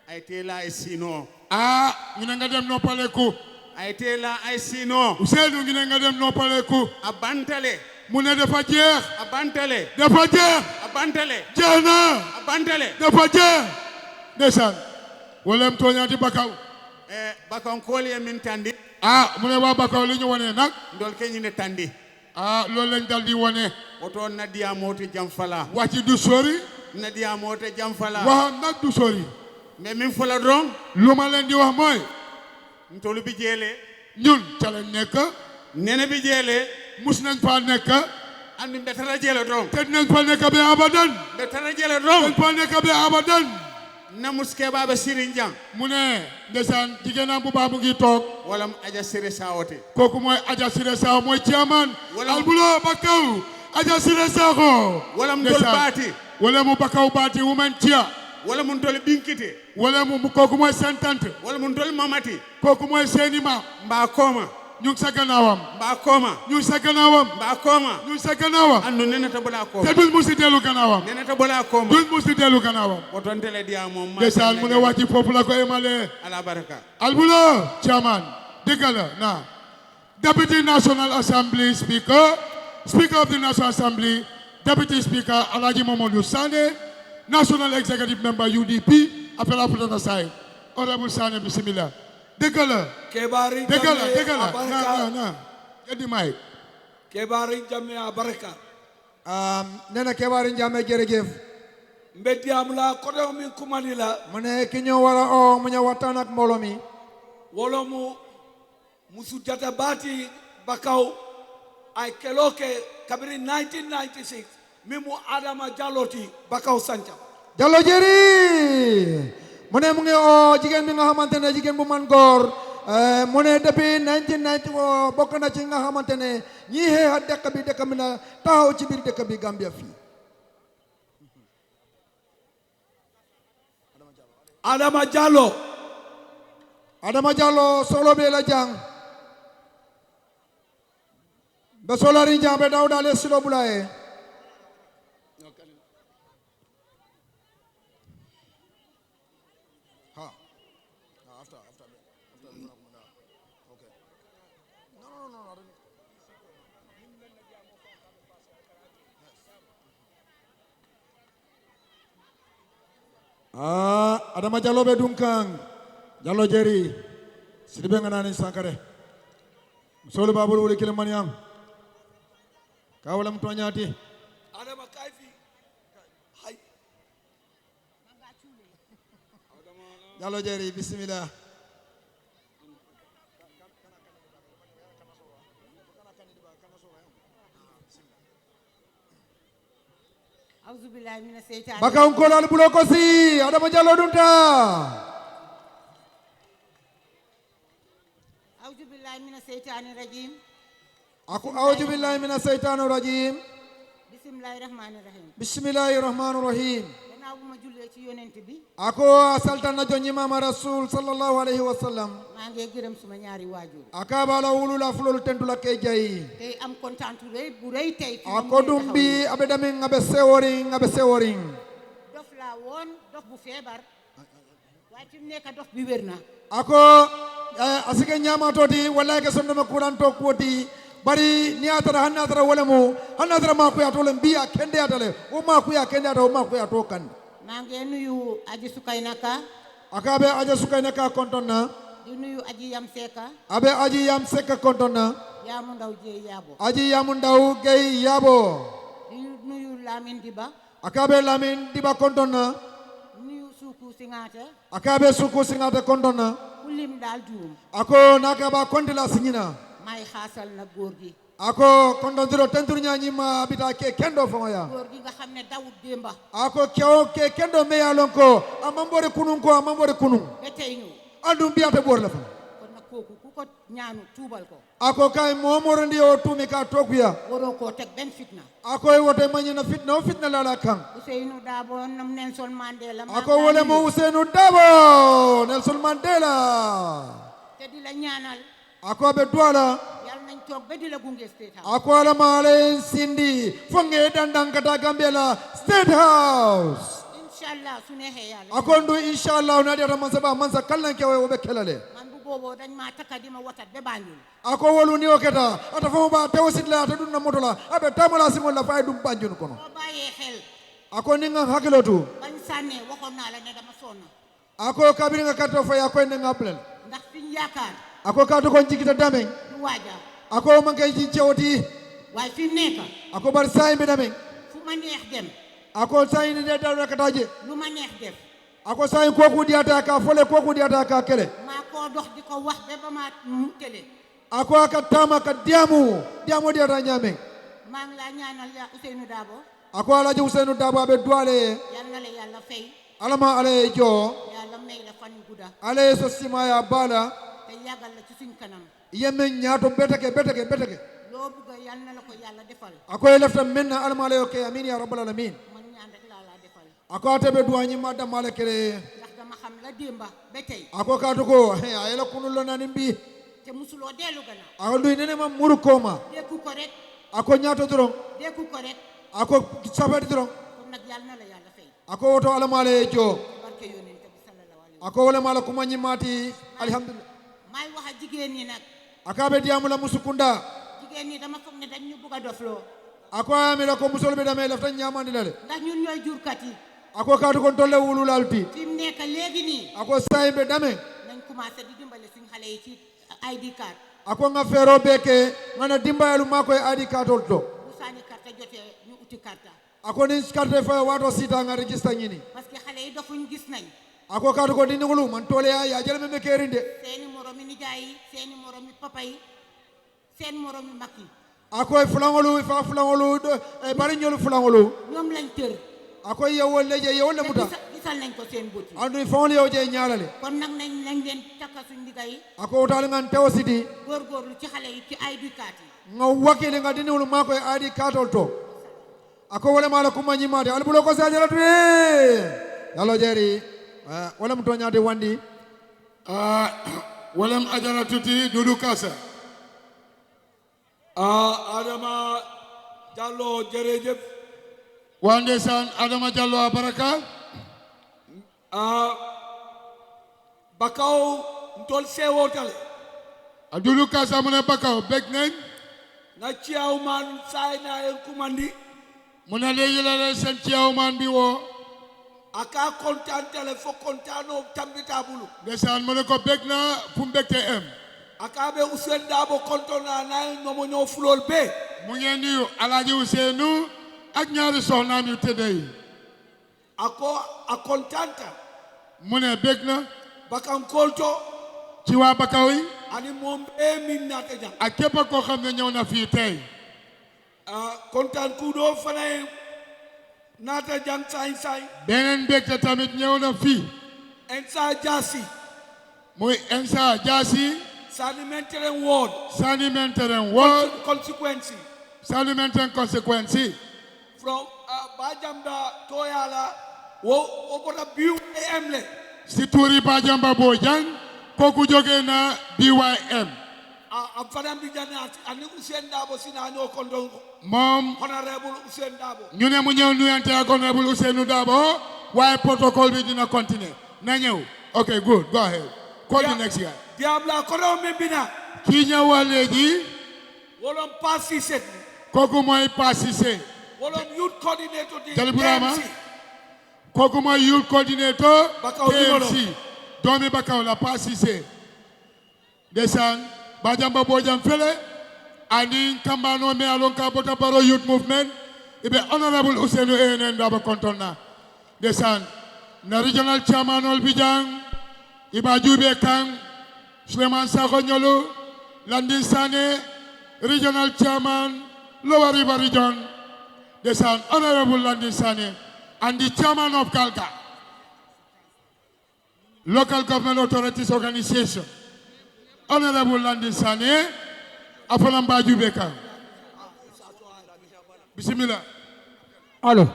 ay tela ay sino ñu ne nga dem noppaleku ay tela ay sino Ousainou ngi ne nga dem noppaleku abantale mu ne dafa jeex abantale dafa jeex abantale jeex na abantale dafa jeex ndeysaan wolem tooñaati Bakaw bakon koli min tandi mu ne waa Bakaw li ñu wone nag ndol keñine tandi loolu lañ dal di wone oto nadiya mote jam fala wàcci du sori nadiya mote jam fala waxam nag du sori mais min fola dron lu ma leen di wax mooy ntolu bi jeele ñun ca lañ nekk nene bi jeele mus nañ fa nekk andu be tara jeele dron te dinañ fa nekk ba abadan be tara jeele dañ dron fa nekk ba abadan na muske baba sirin jang mu ne ndeysaan jigéenam bu baax mu ngi toog wala aja sire sawote kooku mooy Aja Siré Sakho mooy chairman Wala- albulo Bakaw Aja Siré Sakho wala mu dol ndeysaan. baati wala mu Bakaw baati women chair wala mu dol binkite wala mu kooku mooy seen tante wala mu dol mamati kooku mooy seeni maam mba koma ñu ngi sa gannaawam mba koma ñu ngi sa gannaawam mba koma ñu ngi sa gannaawam andu nene ta bola koma te duñ musi dellu gannaawam nene ta bola koma duñ musi dellu gannaawam woton tele dia mom ma ndeysaan mu ne wàcci foofu la ko emale ala baraka albulo chairman dëgg la na Deputy National Assembly Speaker Speaker of the National Assembly Deputy Speaker Alhaji Momodou Sane National Executive Member UDP appel à put on aside Honorable Sane bismillah dëgg la Kebari dëgg la Jammeh dëgg la Abaraka. na get the mic Kebari Jammeh Abaraka. nee na Kebari Jammeh jërëjëf Mbediam la kodo min kumani la mu ne ki ñoo war a oo mu ñëw waxtaan ak mbooloo mi wolo mu musu jata bati Bakaw ay keloke kabiri 1996 mimu Adama Jaloti Bakaw Sancha. Jallo jëri mu ne mu ngi oo jigéen bi nga xamante ne jigéen bu man góor mu ne depuis 1990 bokk na ci nga xamante ne ñii xeexa dëkk bi na taxaw ci biir dëkk bi Gambia fii Adama Jallo Adama Jallo solo be la jang be solari jang be dawda le silo bulaye Adama Jallo be dunkang Jallo jeri sidibe nganani sankare solo babul wuli kile maniam kawalam tonyati Adama Kaifi hay Jallo jeri bismillah Auzubillahi mina seytaani baka unkolal bulo kosi Adama Jallo dunta Auzubillahi mina seytaani rajim ako a'udhu billahi minash shaitanir rajim bismillahirrahmanirrahim bismillahir rahmanir rahim gannaaw bu ma jullee ci yonent bi ako saltana jonyi mama rasul sallallahu alaihi wasallam maa ngi gërëm suma ñaari waajur akabala wulula fulol tentula ke jayi tey am kontaan bu rëy tey fi ako dumbi abe damin abe seworing dof laa woon dof bu feebar waaye fi mu nekk dof bi wér na ako asike ñamatoti wallahi ke sondoma kuranto kuwoti bari ni atara hanna atara wala mo hanna atara ma kuya to len biya kende atale o ma kuya kende atale o ma kuya to kan maa ngi nuyu aji Sukayna Ka akabe aja Sukayna Ka kontonna di nuyu aji Yam Seka abe aji Yam Seka kontonna Yaamu Ndaw Jeey Yaabo aji Yaamu Ndaw Gey Yaabo di nuyu Lamin Diba akabe Lamin Diba kontonna nuyu Suku Singate akabe Suku Singate kontonna kulim daal juum ako nakaba kontila signina may xaasal na góor gi ako kondondiro tentur ñañi ma bita ke kendo fongoya góor gi nga xam ne dawut démba ako kewo ke kendo me yalon ko amambore kunun ba tey ñu andum biyata bor la fa kon nag kooku ku ko ñaanu tuubal ko ako kay momorondi o tumi ka tokuya waroo koo teg benn fitna ako wote mañina fitna o fitna lala kan Ousseynou Dabo nam Nelson Mandela ako wole mo Ousseynou Dabo Nelson Mandela te di la ñaanal ako be duala yàlla nañ toog ba di la gunge State House ako ala male sindi fonge dandang kata Gambia State House inshallah su neexee yàlla ako ndu inshallah na data mansa kallan kewe o be kelale man bu booboo dañ maa takka di ma watat ba Banjul ako wolu ni o keta ata fo ba tewosit la ata dunna moto la abe tamala simol la fay dum Banjul kono boo bàyyee xel ako ni nga hakilotu bañ sànnee waxoon naa la ne dama sonn ako kabiri nga karto fay ako ne ngaplen ndax fiñ yaakaar ako kato kon jikita damen du waaja ako man kay ci cewti waaye fi mu nekk ako bar say be damen fu ma neex dem ako say ni de dal kataje lu ma neex def ako say koku diata ka fole koku diata ka kele maa koo dox di ko wax ba ma télé ako aka tama ka diamu diata nyame maa ngi laa ñaanal ya Ousseynou Dabo ako alaji Ousseynou Dabo abe duale yal na la yàlla fay alama ale jo yàlla may la fan yu gudda ale so sima ya bala te yàggal la ci suñ kanam yemme ñaato beteke loo bëgg yal na la ko yàlla defal ako e lefta menna alama ale okay amin ya rabbal alamin man ñaan rek laa laa defal ako atebe duwañi ma damale kele ndax dama xam la démba ba tey ako kaatu ko ayela kunullo nani mbi te musuloo dellu gannaaw ako nduy nene ma muru koma dékku ko rek ako ñaato doron dékku ko rek ako safati doron kon nag yal na la yàlla fay ako woto alama ale jo barke yonent bi sallallahu alayhi wa ako wole mala kumañi mati alhamdulillah may wax a jigéen ñi nag akabe diamula musukunda jigéen ñi dama foog ne dañ ñu bëgg a dofloo ako amila ko musol be dame lefta ñamandi lale ndax ñun ñooy jurkat yi ako kaatu kon tolle wululalti fi mu nekk léegi nii ako saybe dame nañ commencé di dimbale suñ xale yi ci ID card ako nga fero beke ngana dimbayalu makoy adi katol to bu saani carte jotee ñu uti carte ako ni carte fa wato sita nga register ñini parce que xale yi dofuñ gis nañ ako kaatu ko diningulu man tole ya jele me kerinde seeni moromi nijaay yi seeni moromi papa yi seen moromi mag yi ako fulangolu fa fulangolu bari ñolu fulangolu ñoom lañ tër ako yewol leje yewol le muta gisal nañ ko seen bët yi andu fawol yew je ñaalale kon nag nañ leen takka suñ ndiga yi ako wotali ngan tewsidi góorgóorlu ci xale yi ci ID card yi nga wakili nga diningulu makoy adi katol to ako wole mala kuma ñimade albulo ko sajala tu yalo jeri wala mu toñade wandi walam ajara tuti Dudu Kasa Adama Jallow jërëjëf wande san Adama Jallow a baraka bakaw ntol sewotale Dudu Kasa mu ne bakaw bég nañ na ciyaw man saay na en kumandi mu ne léegi la leen seen chairman bi woo aka kontantale fo kontano tambita bulu ndeysaan mu ne ko bég na fu mbégte em aka be Ousainou Dabo kontona na nomo ñoo fulol be mu ngeen nuyu Alaaji Ousseynou ak ñaari soxnaam yu tëdde yi ako a kontanta mu ne bég na bakam kolto ci waa bakaw yi ani moom be min naata jang ak képp koo xam ne ñëw na fii tey kontaan kuuɗo fana naata jang sañ beneen mbégte tamit ñëw na fii en sa jaasi muy Ensa Jaasi Sanimenteren ward. Sanimenteren ward. Consequence. Sanimenteren consequence. From Bajamda Toyala, Wobota Biu Emle. Situri Bajamba Bojang, Koku joge na BYM. I'm Fadam Bijana, and Usain Dabo Sinano Kondo. Mom, Honorable Usain Dabo. ñu ne mu ñëw nuyante ak Honorable Ousainou Darboe waaye protocol bi dina continuer na ñëw. Okay, good, go ahead. Call the next guy. Diabla Kodo Membina. Kii ñëw léegi Wolom Passi set. kooku mooy Pa Cissé. Wolom youth coordinator di Jali Burama. KMC. Kooku mooy youth coordinator Bakaw KMC. Doomi Bakaw la Pa Cissé. Ndeysaan Bajamba Bojang fele ani kambano me alon ka bota baro youth movement ibe Honorable Ousainou ANN Darboe kontonna. Ndeysaan na regional chairman ol bijang Iba Jube Kang Suleiman Sakho Nyolo Landing Sane regional chairman Lower River region. Ndeysaan Honorable Landing Sane and the chairman of Galga Local Government Authorities Organization Honorable Landing Sane Afanam Jube Kang. Bismillah. Allo.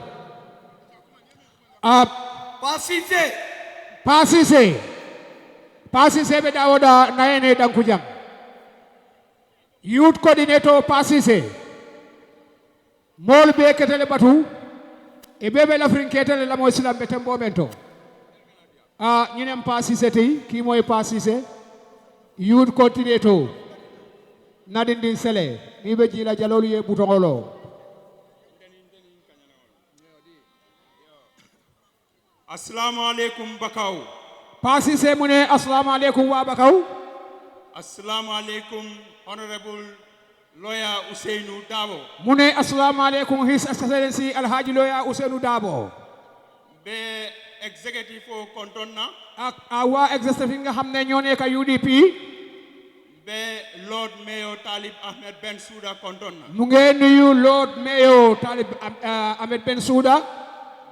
Pasise be dawoda nayene dankujang. Youth coordinator Pasise. Mol be ketele batu. E bebe la frin ketele la mo islam betembo bento. Ñinem Pasise ti ki moy Pasise. Youth coordinator. Nadindi Sele. Ni be jila jalolu ye butongolo. Assalamu alaikum Bakaw. Pasise mune assalamu alaikum wa Bakaw. Assalamu alaikum Honorable Lawyer Ousainou Darboe. Mune assalamu alaikum His Excellency Alhaji Lawyer Ousainou Darboe. Be executive o kontonna. Ak awa executive nga xamne ñoo nekk UDP. Be Lord Mayor Talib Ahmed Bensouda kontonna. Mu ngi nuyu Lord Mayor Talib Ahmed Bensouda.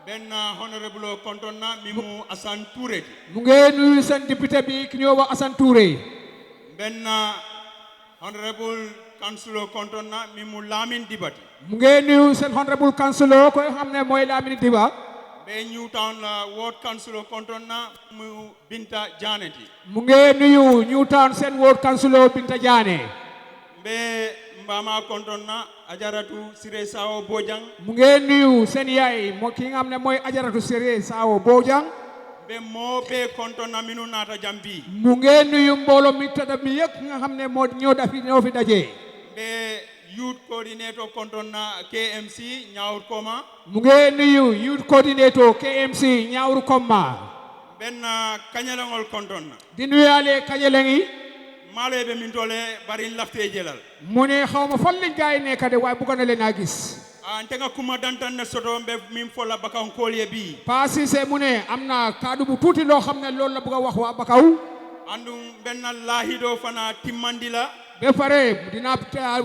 Ben honorable kontonna mimu Assane Touré. Mu ngi nuyu seen député bi ki ñoo wax Assane Touré. Ben honorable councilor kontonna mimu Lamine Dibati. Mu ngi nuyu seen honorable councilor ko xamne mooy Lamine Diba. Be Newtown ward councilor kontonna mu Binta Janeti. Mu ngi nuyu Newtown seen ward councilor Binta Jane. Be Mbama kontonna Ajaratu Siré Sao Bojang. Mu ngi nuyu seen yaay mo ki nga xamne mooy Ajaratu Siré Sao Bojang. Be mo be kontonna minu nata jambi. Mu ngi nuyu mbolo mi tada mi yek nga xamne mo ñoo dafi ñoo fi daje. Be youth coordinator kontonna KMC Ñawur Koma. Mu ngi nuyu youth coordinator KMC Ñawur Koma. Ben kanyalangol kontonna. Di nuyale kañelengi. Malo be min tole bari lafte jelal. Mu ne xawma fan lañ gaay nekk de waaye bëgg na leen a gis. Ntenga kuma dantan ne soto mbe min fola Bakaw kolye bi. Pa Cissé mu ne am na kaddu bu tuuti loo xam ne loolu la bëgg a wax waa Bakaw. Andum ben lahido fana timmandila. Ba pare dina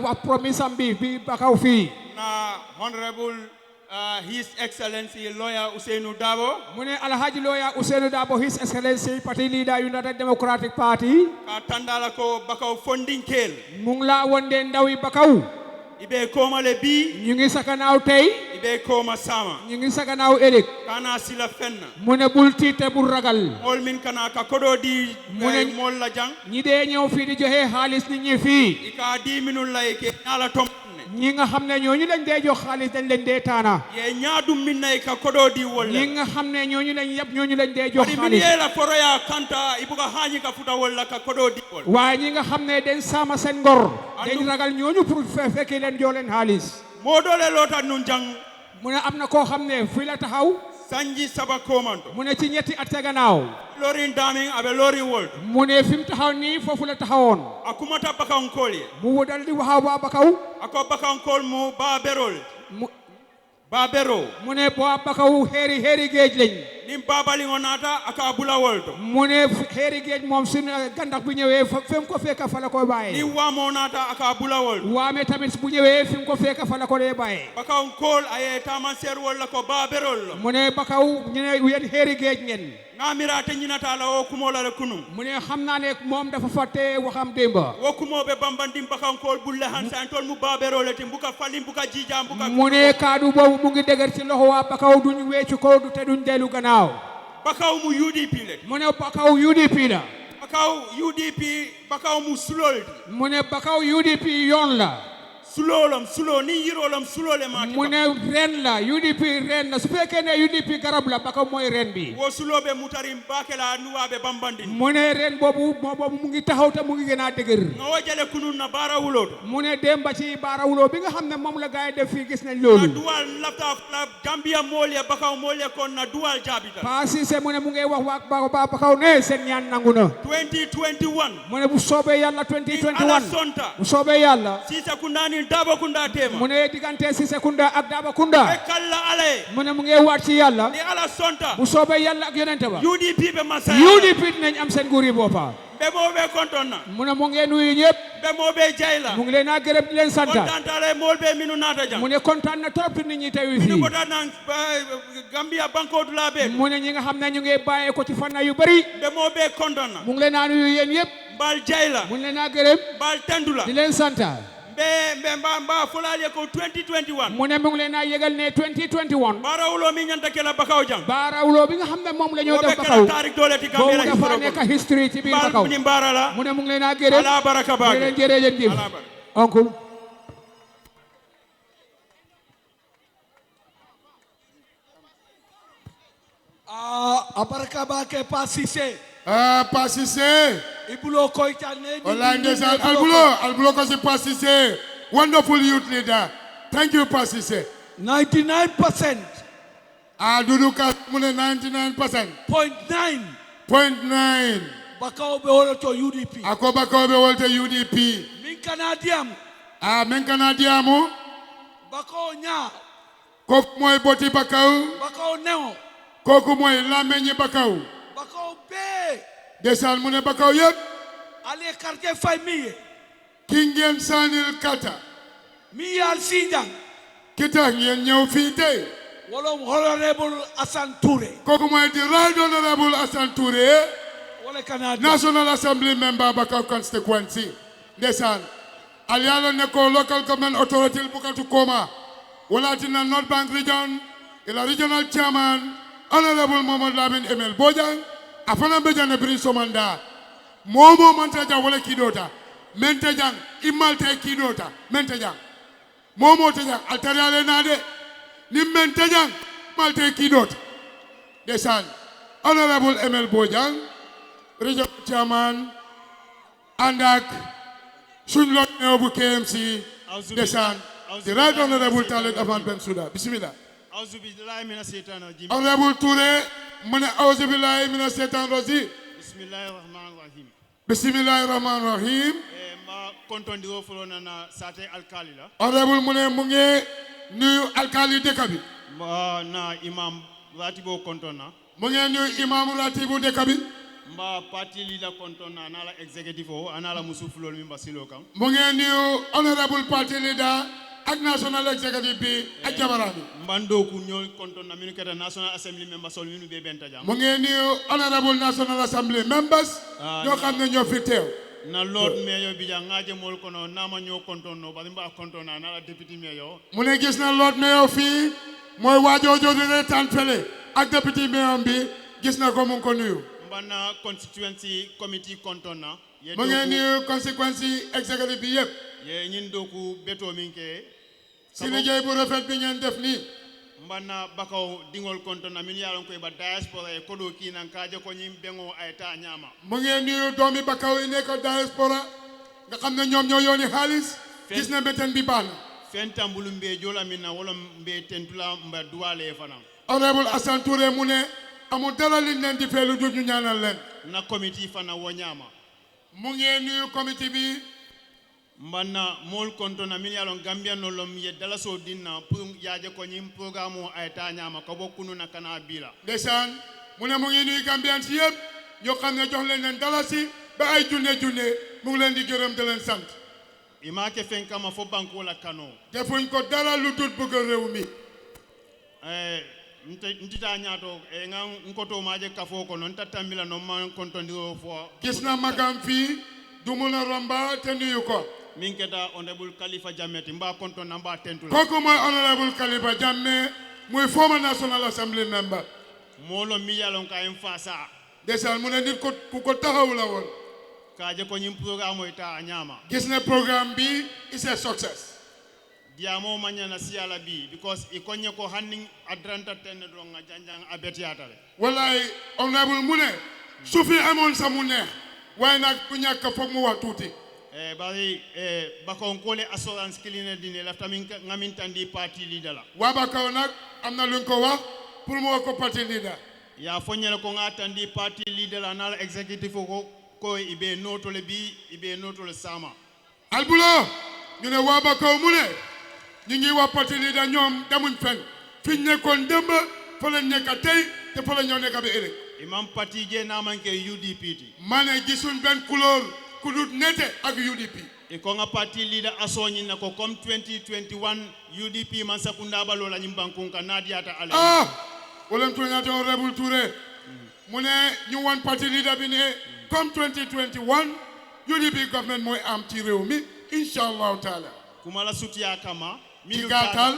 wax promise am bi Bakaw fii. Na honorable His Excellency Lawyer Ousainou Darboe. Mu ne Alhaji Lawyer Ousainou Darboe His Excellency Party Leader United Democratic Party. Ka tandala ko Bakaw fondinkel. Mu ngi laa wonde ndawi Bakaw. Ibe koma le bi. Ñu ngi sa gannaaw tey. Ibe koma sama. Ñu ngi sa gannaaw ëllëg. Kana sila fenna. Mu ne bul tiite bul ragal. Mol min kana ka kodo di mol la jang. Ñi dee ñëw fii di joxe xaalis nit ñi fii. Ika 10 minutes lay ke ñala tom. Ñi nga xam ne ñooñu lañ dee jox xaalis dañ leen dee taana. Ye ñaadum min nay ka kodo di wolle. Ñi nga xam ne ñooñu lañ yab ñooñu lañ dee jox xaalis. xaalis. Min yela foroya kanta ibuka hañi ka futa wolla ka kodo di wolle. waaye ñi nga xam ne dañ sama seen ngor. dañ ragal ñooñu pour fekkee leen joo leen xaalis. moo doole loota nun jang. mu ne am na koo xam ne fii la taxaw. sanji saba komanto. mu ne ci ñetti at ca gannaaw. lorin damin abe lorin wol. mu ne fi mu taxaw nii foofu la taxawoon. akumata Bakankol ye. mu dal di waxaw waa Bakaw. ako Bakankol mu Baberol. Babero. mu ne waa Bakaw xeeri géej lañ. nim babali ngonata aka bula wolto. mu ne xeeri géej moom suñu gandax bu ñëwee fem ko fekk fa la koy bàyyee. ni waamo nata aka bula wolto. waame tamit bu ñëwee fi mu ko fekk fa la ko dee bàyyee. Bakankol aye tamanser wol la ko Baberol. mu ne Bakaw ñu ne yéen xeeri géej ngeen. ngamira te nyinata la o kumola le kunu mu ne xam naa ne moom dafa fàtte waxam démba wo kumobe bambandim bakankol bulle hansa tol mu babero le timbuka falim buka jija buka mu ne kaddu boobu mu ngi dëgër ci loxo waa Bakaw duñ weecu ko du te duñ dellu gannaaw bakaw mu UDP le mu ne Bakaw UDP la bakaw UDP bakaw mu sulol mu ne Bakaw UDP yoon la sulolam sulo ni yirolam sulole ma mu ne ren la UDP ren la su fekkee ne UDP garab la Bakaw mooy ren bi wo sulobe mutarim bakela nuwabe bambandi mu ne ren boobu mu ngi taxaw te mu ngi gën a dëgër nga wajale kunun na bara wuloto mu ne démba ci baarawuloo bi nga xam ne moom la gars yi def fii gis nañ loolu na duwal lafta la Gambia molia bakaw molia kon na duwal jabita Pa Cissé mu ne mu ngi wax waa Bakaw ne seen ñaan nangu na 2021 mu ne bu soobee yàlla ala 2021 sonta bu soobee yàlla sisa kundani daba kunda tema mu ne diggante Cissé Kunda ak Daba Kunda e kala ale mu ne mu ngi waat ci yàlla ni ala sonta bu soobee yàlla ak yonente ba UDP be masaya UDP dinañ am seen nguuri boppa be mo be kontonna mu ne mu ngi nuyu ñëpp be mo be jayla mu ngi leen a gërëm di leen sant kontantale mol be minu nata jam mu ne kontaan na trop nit ñi teew ni fii ko tan Gambia banko du la be mu ne ñi nga xam ne ñu ngi bàyyee ko ci fanna yu bari be mo be kontonna mu ngi leen a nuyu yéen yëpp bal jayla mu ngi leen a gërëm bal tendula di leen sant be mba folale ko 2021 mu ne mu ngi leen a yëgal ne 2021 barawulo mi ñanta kala bakaw jang baarawuloo bi nga xam ne moom la ñoo def kala Bakaw tarik dole ti boobu Gambia dafa nekk history ci biir Bakaw ni barala mu ne mu ngi leen a gërëm ala baraka di leen jërëjëf ala baraka oncle abaraka bake Pa Cissé Pa Cissé. ibulo koyta ne Wallahi ndeysaan Albulo ko si Pa Cissé. Wonderful youth leader. Thank you Pa Cissé. 99% Dudu Ka mu ne 99%. .9. Bakaw be wolo to UDP Ako Bakaw be wolte UDP. min kana diam Men kana diamu. Bakaw nya Koku moy boti Bakaw. Bakaw neo Koku moy lamenyi Bakaw. Bakaw be Ndeysaan mu ne Bakaw yëpp. ale quartier famille Ki ngeen sanil kata. mi yal sinjang Kita ngeen ñëw fii tey. wala honorable Assane Touré Koku moy the right honorable Assane Touré. wala kana National Assembly member Bakaw constituency. Ndeysaan. Alialo ne ko local government authority bukatu koma. Wala tina North Bank region. Ila regional chairman. Honorable Mohamed Lamin Emel Bojang. Afana bejane brin somanda. Momo mantaja wala kidota. Mentajang. Imalte kidota. Mentajang. Momo tajang. Altariale nade. Ni mentajang. Malte kidota. Ndeysaan. Honorable Emel Bojang. Regional chairman. Andak. Sunlok Neobu KMC. Ndeysaan. The right honorable talent Avan Bensouda. Bismillah. Auzubillahi mina shaitanir rajim. Honorable Touré, mune auzubillahi mina shaitanir rajim. Bismillahirrahmanirrahim. Bismillahirrahmanirrahim. Ma kontondiro folona na sate alkali la. Honorable mune munge nuyu alkali dekabi. Na imam ratibo kontona. Munge nuyu imam ratibu dekabi. Mba parti leader kontona anala executive o anala musufulol mi basilo kan. Munge nuyu honorable party leader ak national executive bi ak jabarani. Mbando ku ñol kontona minu keta national assembly member sol minu be benta jam. Munge nuyu honorable national assembly members ñoo xam ne ñoo fi teew. Na lord mayor bi ja ngaje mol kono nama ñoo kontonno ba mba kontona anala deputy mayor. Mune gis na lord mayor fii mooy waajoojo di reetaan fele ak deputy mayor bi gis na ko mu ngi ko nuyu. Mbana constituency committee kontona. Mu ngi nuyu constituency executive bi yëpp. Ye ñin doku beto minke. Si liggéey bu rafet bi ngeen def nii. Mbana Bakaw dingol kontona min yalon koy ba diaspora e kodo kinan kaje ko ñim bengo ay ta ñama. Mu ngi nuyu doomi Bakaw yi nekk diaspora nga xam ne ñoom ñoo yooni xaalis gis na beten bi baax na. Fentambulu mbe jola min na wala mbe tentula mba duwale fana. Honorable Assane Touré mu ne amul dara liñ leen di feelu du ñu ñaanal leen. Na committee fana wo ñama. Mu ngi nuyu committee bi. Mbana mol kontona min yalon Gambia no lom ye dalaso dinna pour yaaje ko ñim programme ay ta ñama ko bokkunu na kana bila. Ndeysaan mu ne mu ngi nuyu Gambian si yëpp ñoo xam ne jox leen dalasi ba ay junne mu ngi leen di gërëm di leen sant. Imake fenkama fo banko la kano. Defuñ ko dara lu dul bëgg réew mi. ntita ñaato e nga nkoto maaje kafo ko non tatambila no man kontondiro fo gis na magam fii du mun a romba te nuyu ko min keta honorable Khalifa Jammeh mba konton na mba tentula kooku mooy honorable Khalifa Jammeh muy former National Assembly member molo mi yalon ka en fasa desal mu ne nit ko ku ko taxaw la woon kaaje ko ñim programme ita ñama gis ne programme bi is a success diamo manyana siala bi because e konye ko hanning adranta tenne do nga janjang abetiatale wallaay honorable mu ne su fi amoon sa mu neex waaye nag ku ñàkk foog mu wax tuuti bari bakon kole assurance kiline dine lafta min ngamin tandi party leader la waa Bakaw nag am na luñ ko wax pour mu wax ko party leader ya fonyele ko ngatandi party leader la nal executive ko ibe notole bi ibe notole sama albulo ñu ne waa Bakaw mu ne ñu ngi wax party leader ñoom demuñ fen fi ñu nekkoon démb fa la nekk tey te fa la ñoo nekk ba ëllëg imam parti je na manke UDP ti mané gisuñ ben couleur ku dut nete ak UDP e ko nga parti leader asoñi na ko comme 2021 UDP man sakunda balo la nyimbankun ka nadiata ale wolem to ñato honorable Touré mu ne ñu won parti leader bi ne comme 2021 UDP government moy am ci réew mi inshallah taala kumala sutiya kama ci gatal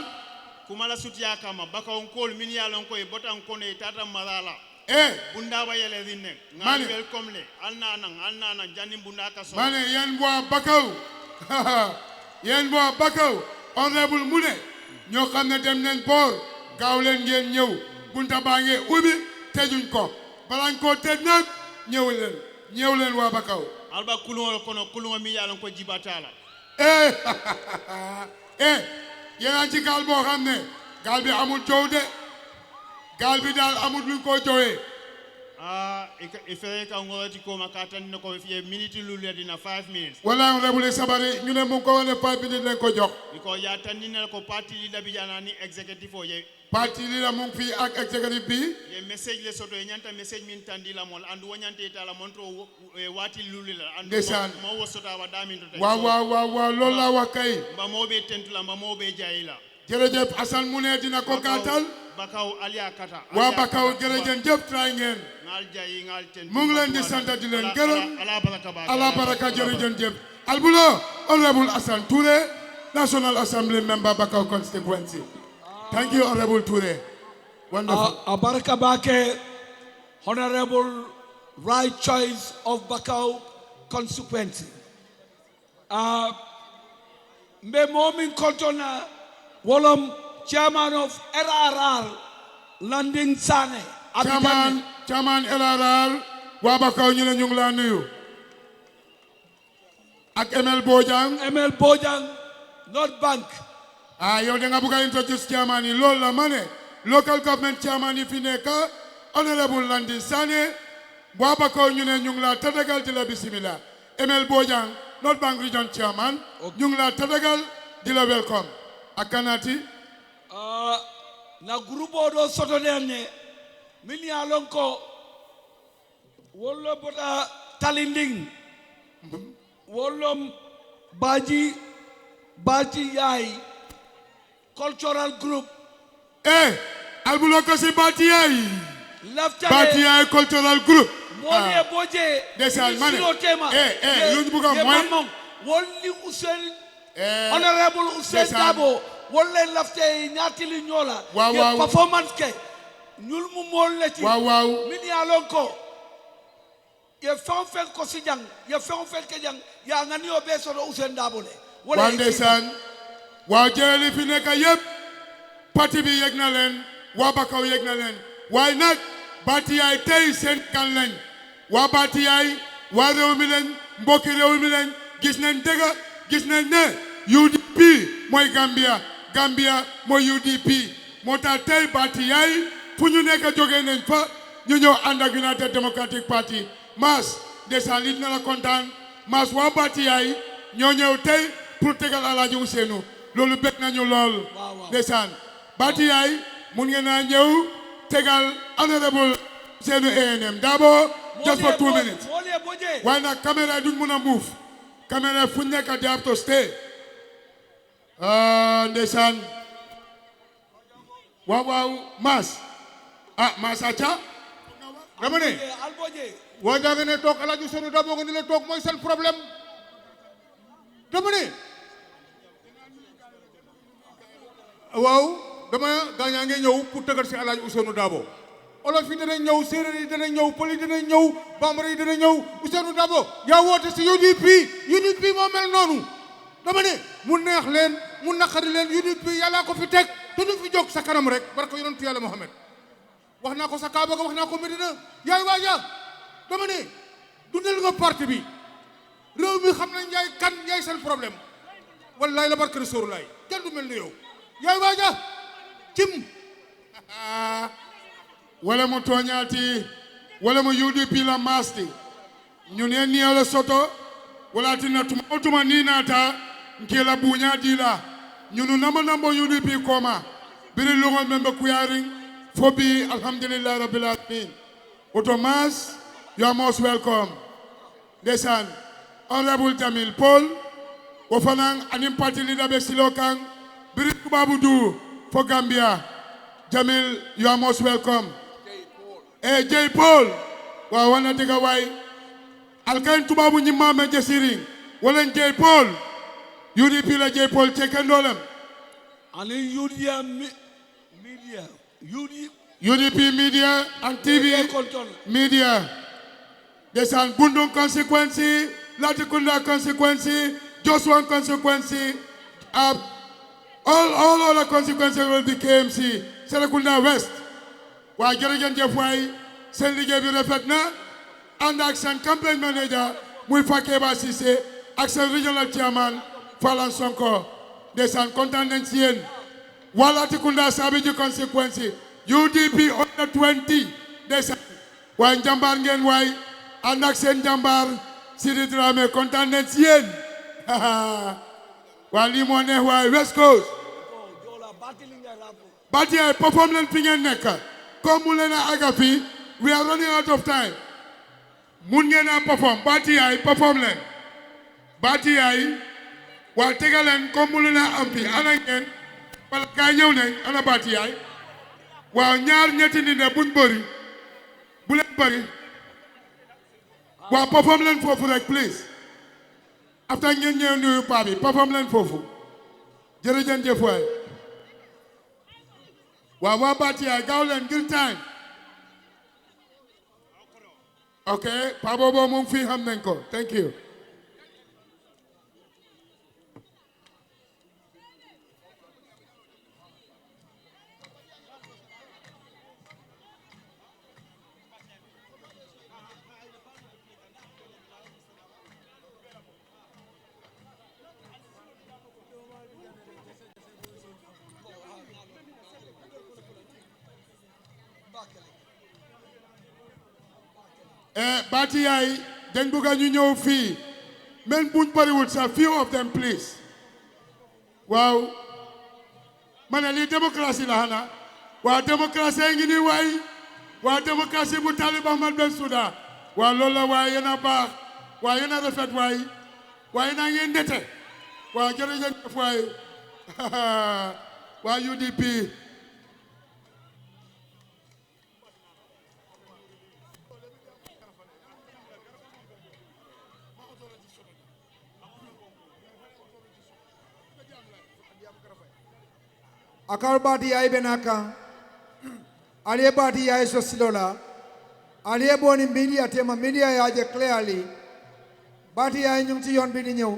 kumala sutiya kama Bakaw kol min yalon ko e botan kono e tata marala bunda ba yele dinne ngal welcome le alna nan jani bunda ka so mané yen bo Bakaw yen bo Bakaw honorable mu ne ñoo xam ne dem nañ boor gaaw leen ngeen ñëw bunta baa ngi ubbi tejuñ ko balañ ko tej nag ñëw leen waa Bakaw alba kulungo kono kulungo mi yalon ko jibatala yéen ci gaal boo xam ne gaal bi amul joow de gaal bi daal amul luñ ko joowee e fere ka ngorati ko makatan ne ko fiye minute lulu dina 5 minutes wala rebule sabari ñu ne mu ko wane 5 minutes lañ ko jox ko ya tanina ko parti leader bi jana ni executive o ye parti leader mu fi ak executive bi ye message le soto e nyanta message min tandila mol andu wonyante ta la montro wati lulu la andu mo wo sota wa damin to waaw loolu la wax kay ba mo be tentula ba mo be jayila jërëjëf Assane mu ne dina ko gàttal Bakaw aliya kata waa Bakaw jërëjëf try ngeen ngal jayi ngal ten mu ngi leen di sant di leen gërëm ala baraka jërëjëf albulo honorable Assane Touré National Assembly member Bakaw constituency thank you honorable Touré wonderful Baraka Bake honorable right choice of Bakaw constituency mbe momin kontona wolom chairman of RRR Landing Sane chairman LRR waa Bakaw ñu ne ñu ngi la nuyu ak Emel Bojang North Bank yow da nga bëgg a introduce chairman yi loolu la ma ne local government chairman yi fi nekk honorable Landing Sane waa Bakaw ñu ne ñu ngi la tatagal di la bismillah Emel Bojang North Bank region chairman ñu ngi la tatagal di la welcome ak kanati na grupo do soto ne min ya lon ko wollo bota talinding wollo baji yaay cultural group albulo ko si baji yaay cultural group moye boje desal mane luñ bu ko moy wolli Ousseyn honorable Ousseyn Dabo wolle lafte ñaatili ñola waaw performance ke ñul mu mol la ci min ya lon ko ye fen ko si jang ye fen ke jang ya ngani o be so Ousseyn Dabo le wala ndeysaan waaw jërëli fi nekk yëpp parti bi yëg na leen waa Bakaw yëg na leen waaye nag baati yaay tey seen kan lañ waa baati yaay waa réew mi lañ mbokki réew mi lañ gis nañ dëgg gis nañ ne UDP mooy Gambia mooy UDP moo tax tey baati yaay fu ñu nekk jógee nañ fa ñu ñëw ànd ak United Democratic Party Mass ndeysaan lit na la kontaan Mass waa baati yaay ñoo ñëw tey pour tegal Alaaji Ousseynou loolu bëgg nañu lool ndeysaan baati yaay mun ngeen a ñëw tegal honorable Ousseynou A&M Dabo just for 2 minutes waaye nag caméra duñ mun a move caméra fu ñu nekk they have to stay ndeysaan waaw Mass ah Masacha dama ne alboje waa jaa nga ne toog El Hadj Ousseynou Dabo nga ni la toog mooy seen problème dama ne waaw dama gaañaa ngi ñëw pour tëggat si El Hadj Ousseynou Dabo olof yi dana ñëw séeréer yi dana ñëw pël yi dana ñëw bambara yi dana ñëw Ousseynou Dabo yaa woote si UDP moo mel noonu dama ne mu neex leen mu naqari leen UDP yàllaa ko fi teg te du fi jóg sa kanam rek barka yonentu yàlla Muhammad wax naa ko sa Kaaba ga wax naa ko Medina yaay waaja dama ne dundal nga parti bi réew mi xam nañ yaay kan yaay seen problème wallaay la barka Rasulullaay kenn du mel ni yow yaay waaja cim wala mo toñati wala mo UDP la masti ñun en ni ala soto wala tinna tuma ni nata nkela buña dila ñunu nambo UDP koma biri lungo membe kuyaring fobi alhamdulillah rabbil alamin Otomas you are most welcome desan honorable Jamil Paul o fanan anim party leader be silokan biri tubabu du for Gambia Jamil you are most welcome J Paul wa wana diga way alkan tubabu nyimma me jesiring wala J Paul UDP la J Paul chekendolam ani UDP media and TV media there's an Bundung consequence Latikunda consequence just one consequence all other consequences will be KMC Serekunda West waa jërëjëf jëf waay seen liggéey bi rafet na ànd ak seen campaign manager muy Fakeba Cissé ak seen regional chairman Falan Sonko ndeysaan kontaan nañ ci yéen waa Latrikunda Sabiji constituency UDP under 20 ndeysaan waaye njàmbaar ngeen waay ànd ak seen njàmbaar Sidi Dramé kontaan nañ ci yéen waa lii moo neex waay West Coast bati ay perform leen fi ngeen nekk comme mu leen a aga fii we are running out of time mun ngeen a perform bati ay perform leen bati ay waa tegal leen comme mu leen a am fii ana ngeen wala gaa ñëw nañ ana bati ay waaw ñaar ñetti nit ne buñ bëri bu leen bëri waaw perform leen foofu rek please after ngeen ñëw nuyu paa bi perform leen foofu jërëjëf waay waaw waa bati ay gaaw leen ngir time ok paa boobu moom fii xam nañ ko thank you Bati yaay dañ bëgg ñu ñëw fii men buñ bariwul sax few of them please waaw ma ne lii démocratie la xanaa waaw démocratie ngi nii waay waaw démocratie bu Talib Ahmed Bensouda waaw loolu la waay yéen a baax waaw yéen a rafet waay waaye naa ngeen ndete waaw jërëjëf waay waa UDP akal bati yaay benaka aliye bati yaay so silola aliye boni media tema media yaje clearly bati yaay ñu ci yoon bi di ñëw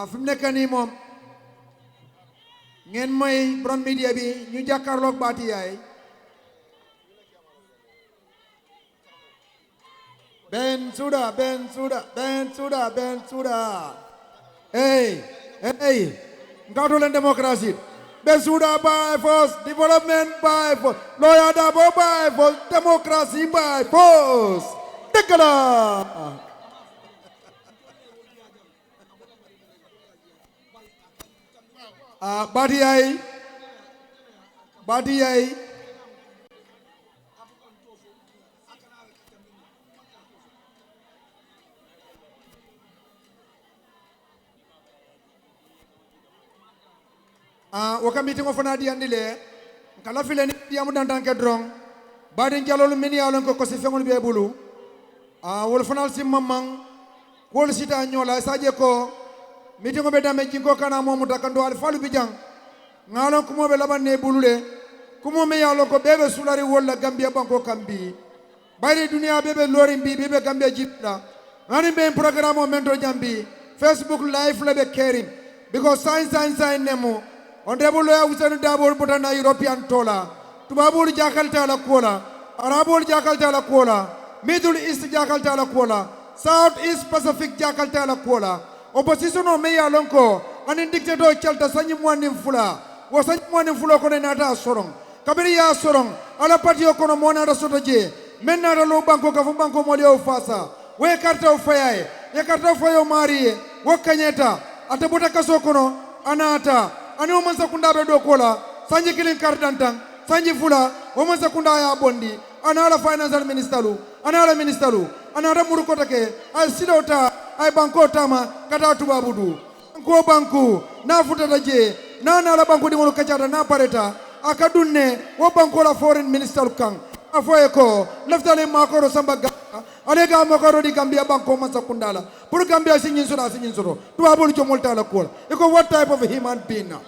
fi mu nekk nii moom ngeen may borom media bi ñu jàkkaarloog bati yaay Bensouda hey Ngatolen democracy. Bensouda by force, development by force, Lawyer Dabo by force, democracy by force. Tekala. Bati ay. Waka meeting of an adi andile kala fileni diamu dantan ke drong badin jalolu min yalon ko si fengol be bulu a wol fanal sim mamang wol sita nyola saje ko mitingo be dame jingo kana momu takando al falu bijang ngalon ko mo be labanne bulule kumo me yalon ko bebe sulari wolla gambia banko kambi bayri dunia bebe lori mbi bebe gambia jipla ngani be programme o mento jambi Facebook live lebe kerim because sign nemo on debolo ya usanu dabol butana European tola tubabul jakalta la kola arabul jakalta la kola middle east jakalta la kola south east pacific jakalta la kola opposition o meya lonko anin dictator chalta sanyi mwani mfula wo sanyi mwani mfula ko nata sorong kabiri ya sorong ala patio kono mona da sotoje menna da lo banko ka fu banko mo le fasa we karta o fayaye ye karta fayo mariye wo kanyeta atabuta kaso kono anata ani o man sakunda be do kola sanji kilin kardantan sanji fula o man sakunda ya bondi anala financial ministeru anala ministeru anara muruko take ay sidota ay banko tama kata tubabudu ko banku na futata je na la banko di mo kacata na pareta akadunne wo banko la foreign minister kan afoye ko leftale makoro samba alega makoro di Gambia banko man sakunda la pour Gambia signin soro tubabul jomolta la kola iko what type of human being now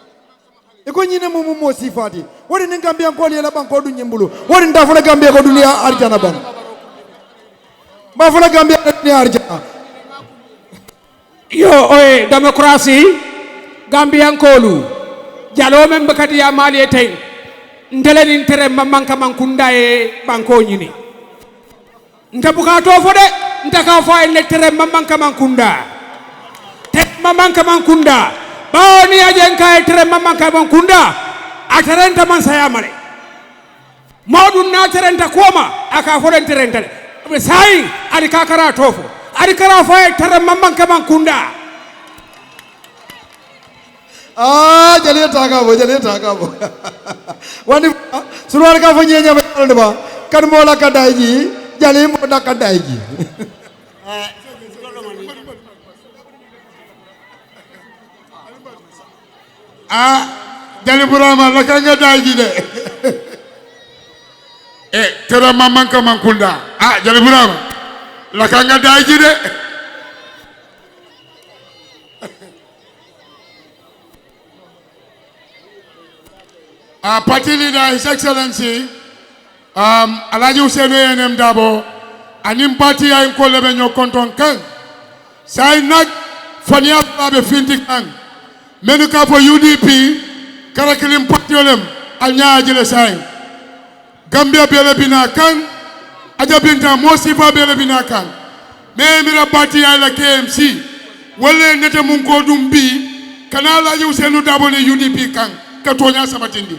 iko nyine mumu mo sifati wori ni Gambia ko le la banko du nyimbulu wori ndafula Gambia ko dunia arjana ban ba fula Gambia ni arjana yo oye démocratie Gambian kolu jalo men bakati ya mali tay ndelen tere mamanka mankunda e banko nyini ntabuka to fo de ntaka fo en tere mamanka mankunda te mamanka mankunda bawoni ajen kay tere mamanka mankunda atarenta man sayamale modun na terenta koma aka fo den terenta be sai ali kakara tofo ali kara fo e tere mamanka mankunda jali takabo wani suruar ka fo nyenya be ba kan mo la ka dayji jali mo da ka dayji jali burama la ka nga dayji de tere mamanka mankunda jali burama la ka nga dayji de party leader His Excellency Alhaji Ousainou Enem Dabo anim party ay ko lebe ñoo konton kan say nak fania babe finti kan menu ka fo UDP karakilim party olem al ñaajile say Gambia bele bina kan aja binta mo sifa bele bina kan me mira party ay la KMC wala nete mun ko dum bi kana Alhaji Ousainou Dabo ne UDP kan ka tonya sabatindi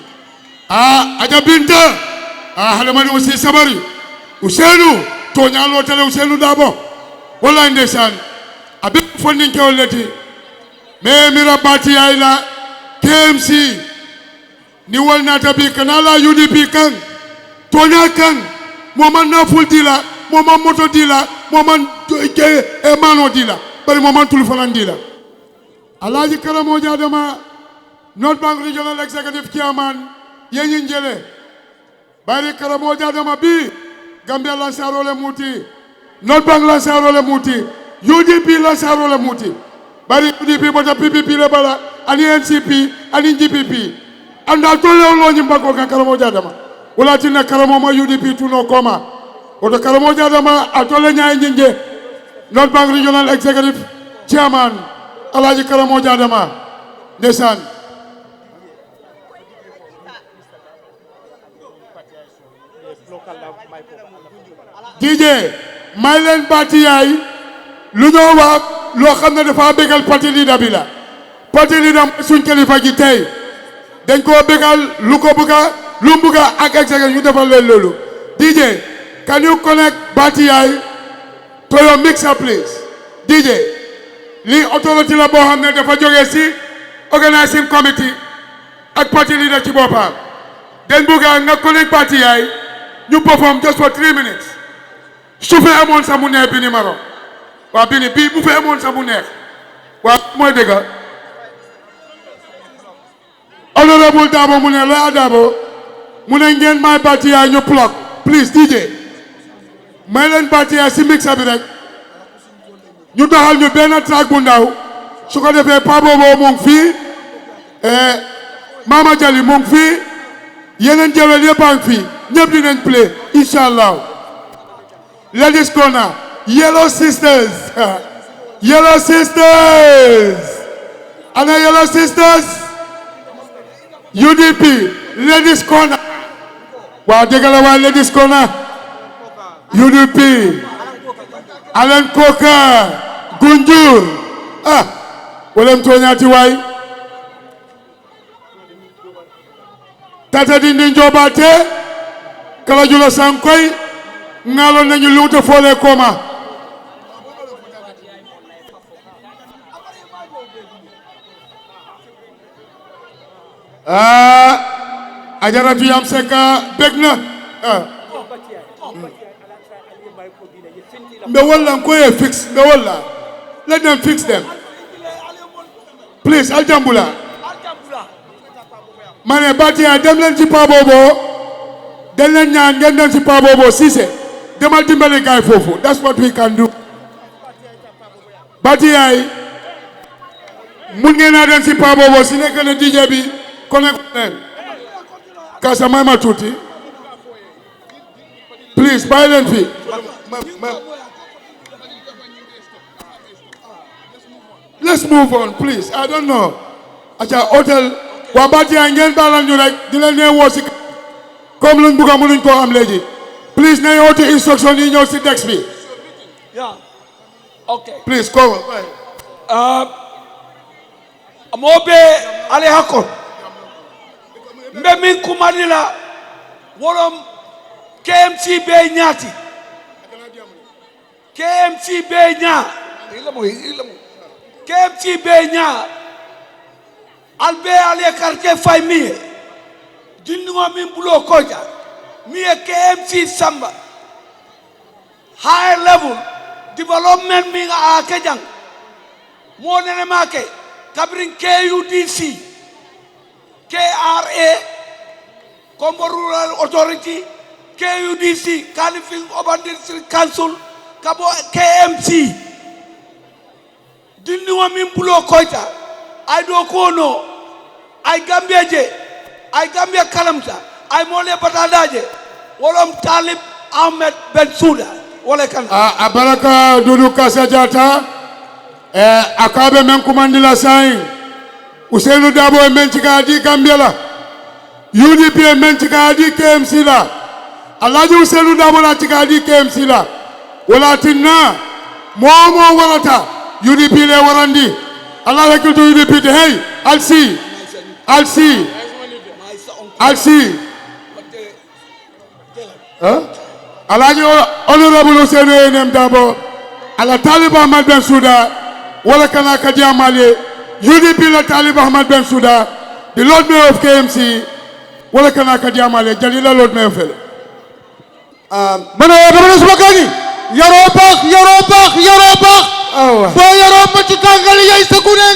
aja binta halamani usi sabari Ousainou tonya lo tele Ousainou Dabo wala ndesan abi fondin ke oleti me mira bati ayla KMC ni walna tabi kanala UDP kan tonya kan moman na full dila moman moto dila moman mano dila bari moman tul falan dila Alhaji Karamo Jadama North Bank Regional Executive Chairman yenyin jele bari Karamo Jadama bi Gambia lansaro le muti North Bank lansaro le muti UDP lansaro le muti bari UDP bota PPP le bala ani NCP ani GPP anda to lo nyimba ko Karamo Jadama wala tinna Karamo ma UDP tuno koma oto Karamo Jadama atole nyaay nyinje North Bank Regional Executive Chairman Alhaji Karamo Jadama ndesan DJ Mylen Bati yaay lu ñoo wax loo xam ne dafa bégal parti leader bi la parti leader suñ kilifa gi tey dañ koo bégal lu ko bëgga lu mu bëgga ak executive ñu defal leen loolu DJ can you connect Bati yaay to your mixer please DJ lii autorité la boo xam ne dafa jógee si organizing committee ak parti leader ci boppam dañ bëgga nga connect Bati yaay ñu perform just for 3 minutes su fe amoon sa mu neex bi ni maro waa bi ni bii bu fe amoon sa mu neex waa mooy dëgg honorable Dabo mu ne la Dabo mu ne ngeen may Batiya ñu plug please DJ may leen Batiya si mixa bi rek ñu doxal ñu benn track bu ndaw su ko defee Pa Bobo mu ngi fii Mama Jali mu ngi fii yeneen jëwel yëpp a ngi fii ñëpp dinañ play inshallah. Ladies corner Yellow Sisters Yellow Sisters ana Yellow Sisters UDP Ladies corner waaw dégg la waa Ladies corner UDP Alan Coker Gunjur walem tooñaati waay Tata Dindi Njobate kala julo sankoy ngalo nañu luuta fole koma ajaratu yam seka begna mbe walla ko e fix mbe walla let them fix them please aljambula mane Batiya dem leen ci Pa Bobo den leen ñaan ngeen dem ci Pa Bobo Cissé demal dimbale gaay foofu that's what we can do Batiya yi mun ngeen a dem ci Pa Bobo si nekk na DJ bi connect leen kasa may ma tuuti please bàyyi leen fi let's move on please I don't know acha hotel waa Batiya ngeen baalal ñu rek di leen nee woo si comme luñ bugga mënuñ koo am léegi please nañ oote instruction yi ñëw si dex bi yeah okay please come mobe ale hakko mbe min kumadila wolom KMC be ñaati KMC be ñaa KMC be ñaa albe ale quartier fay miye dindiŋo min bulo koja miye KMC samba high level development min a kejang mo nene make kabrin KUDC KRA Kombo Rural Authority KUDC Kanifing Urban District Council kabo KMC dindiŋo min bulo koja ay do kono ay gambeje ay Gambia kalamta ay mole batadaje wolom Talib Ahmed Bensouda wala kan abaraka Dudu Kasa Jata akabe men kumandila sain Ousseynou Dabo men tika di Gambia la UDP men tika di KMC la Alhaji Ousseynou Dabo la tika di KMC la wala tinna momo walata UDP le warandi Allah rekilto UDP de hey I'll see Alhaji Honorable Ousseynou Dabo ala Talib Ahmed Bensouda wala kana kadia mali UDP la Talib Ahmed Bensouda the Lord Mayor of KMC wala kana kadia mali Jalila Lord Mayor fele mana dama suma gani yaro bax bo yaro ma ci tangal yay sa gunen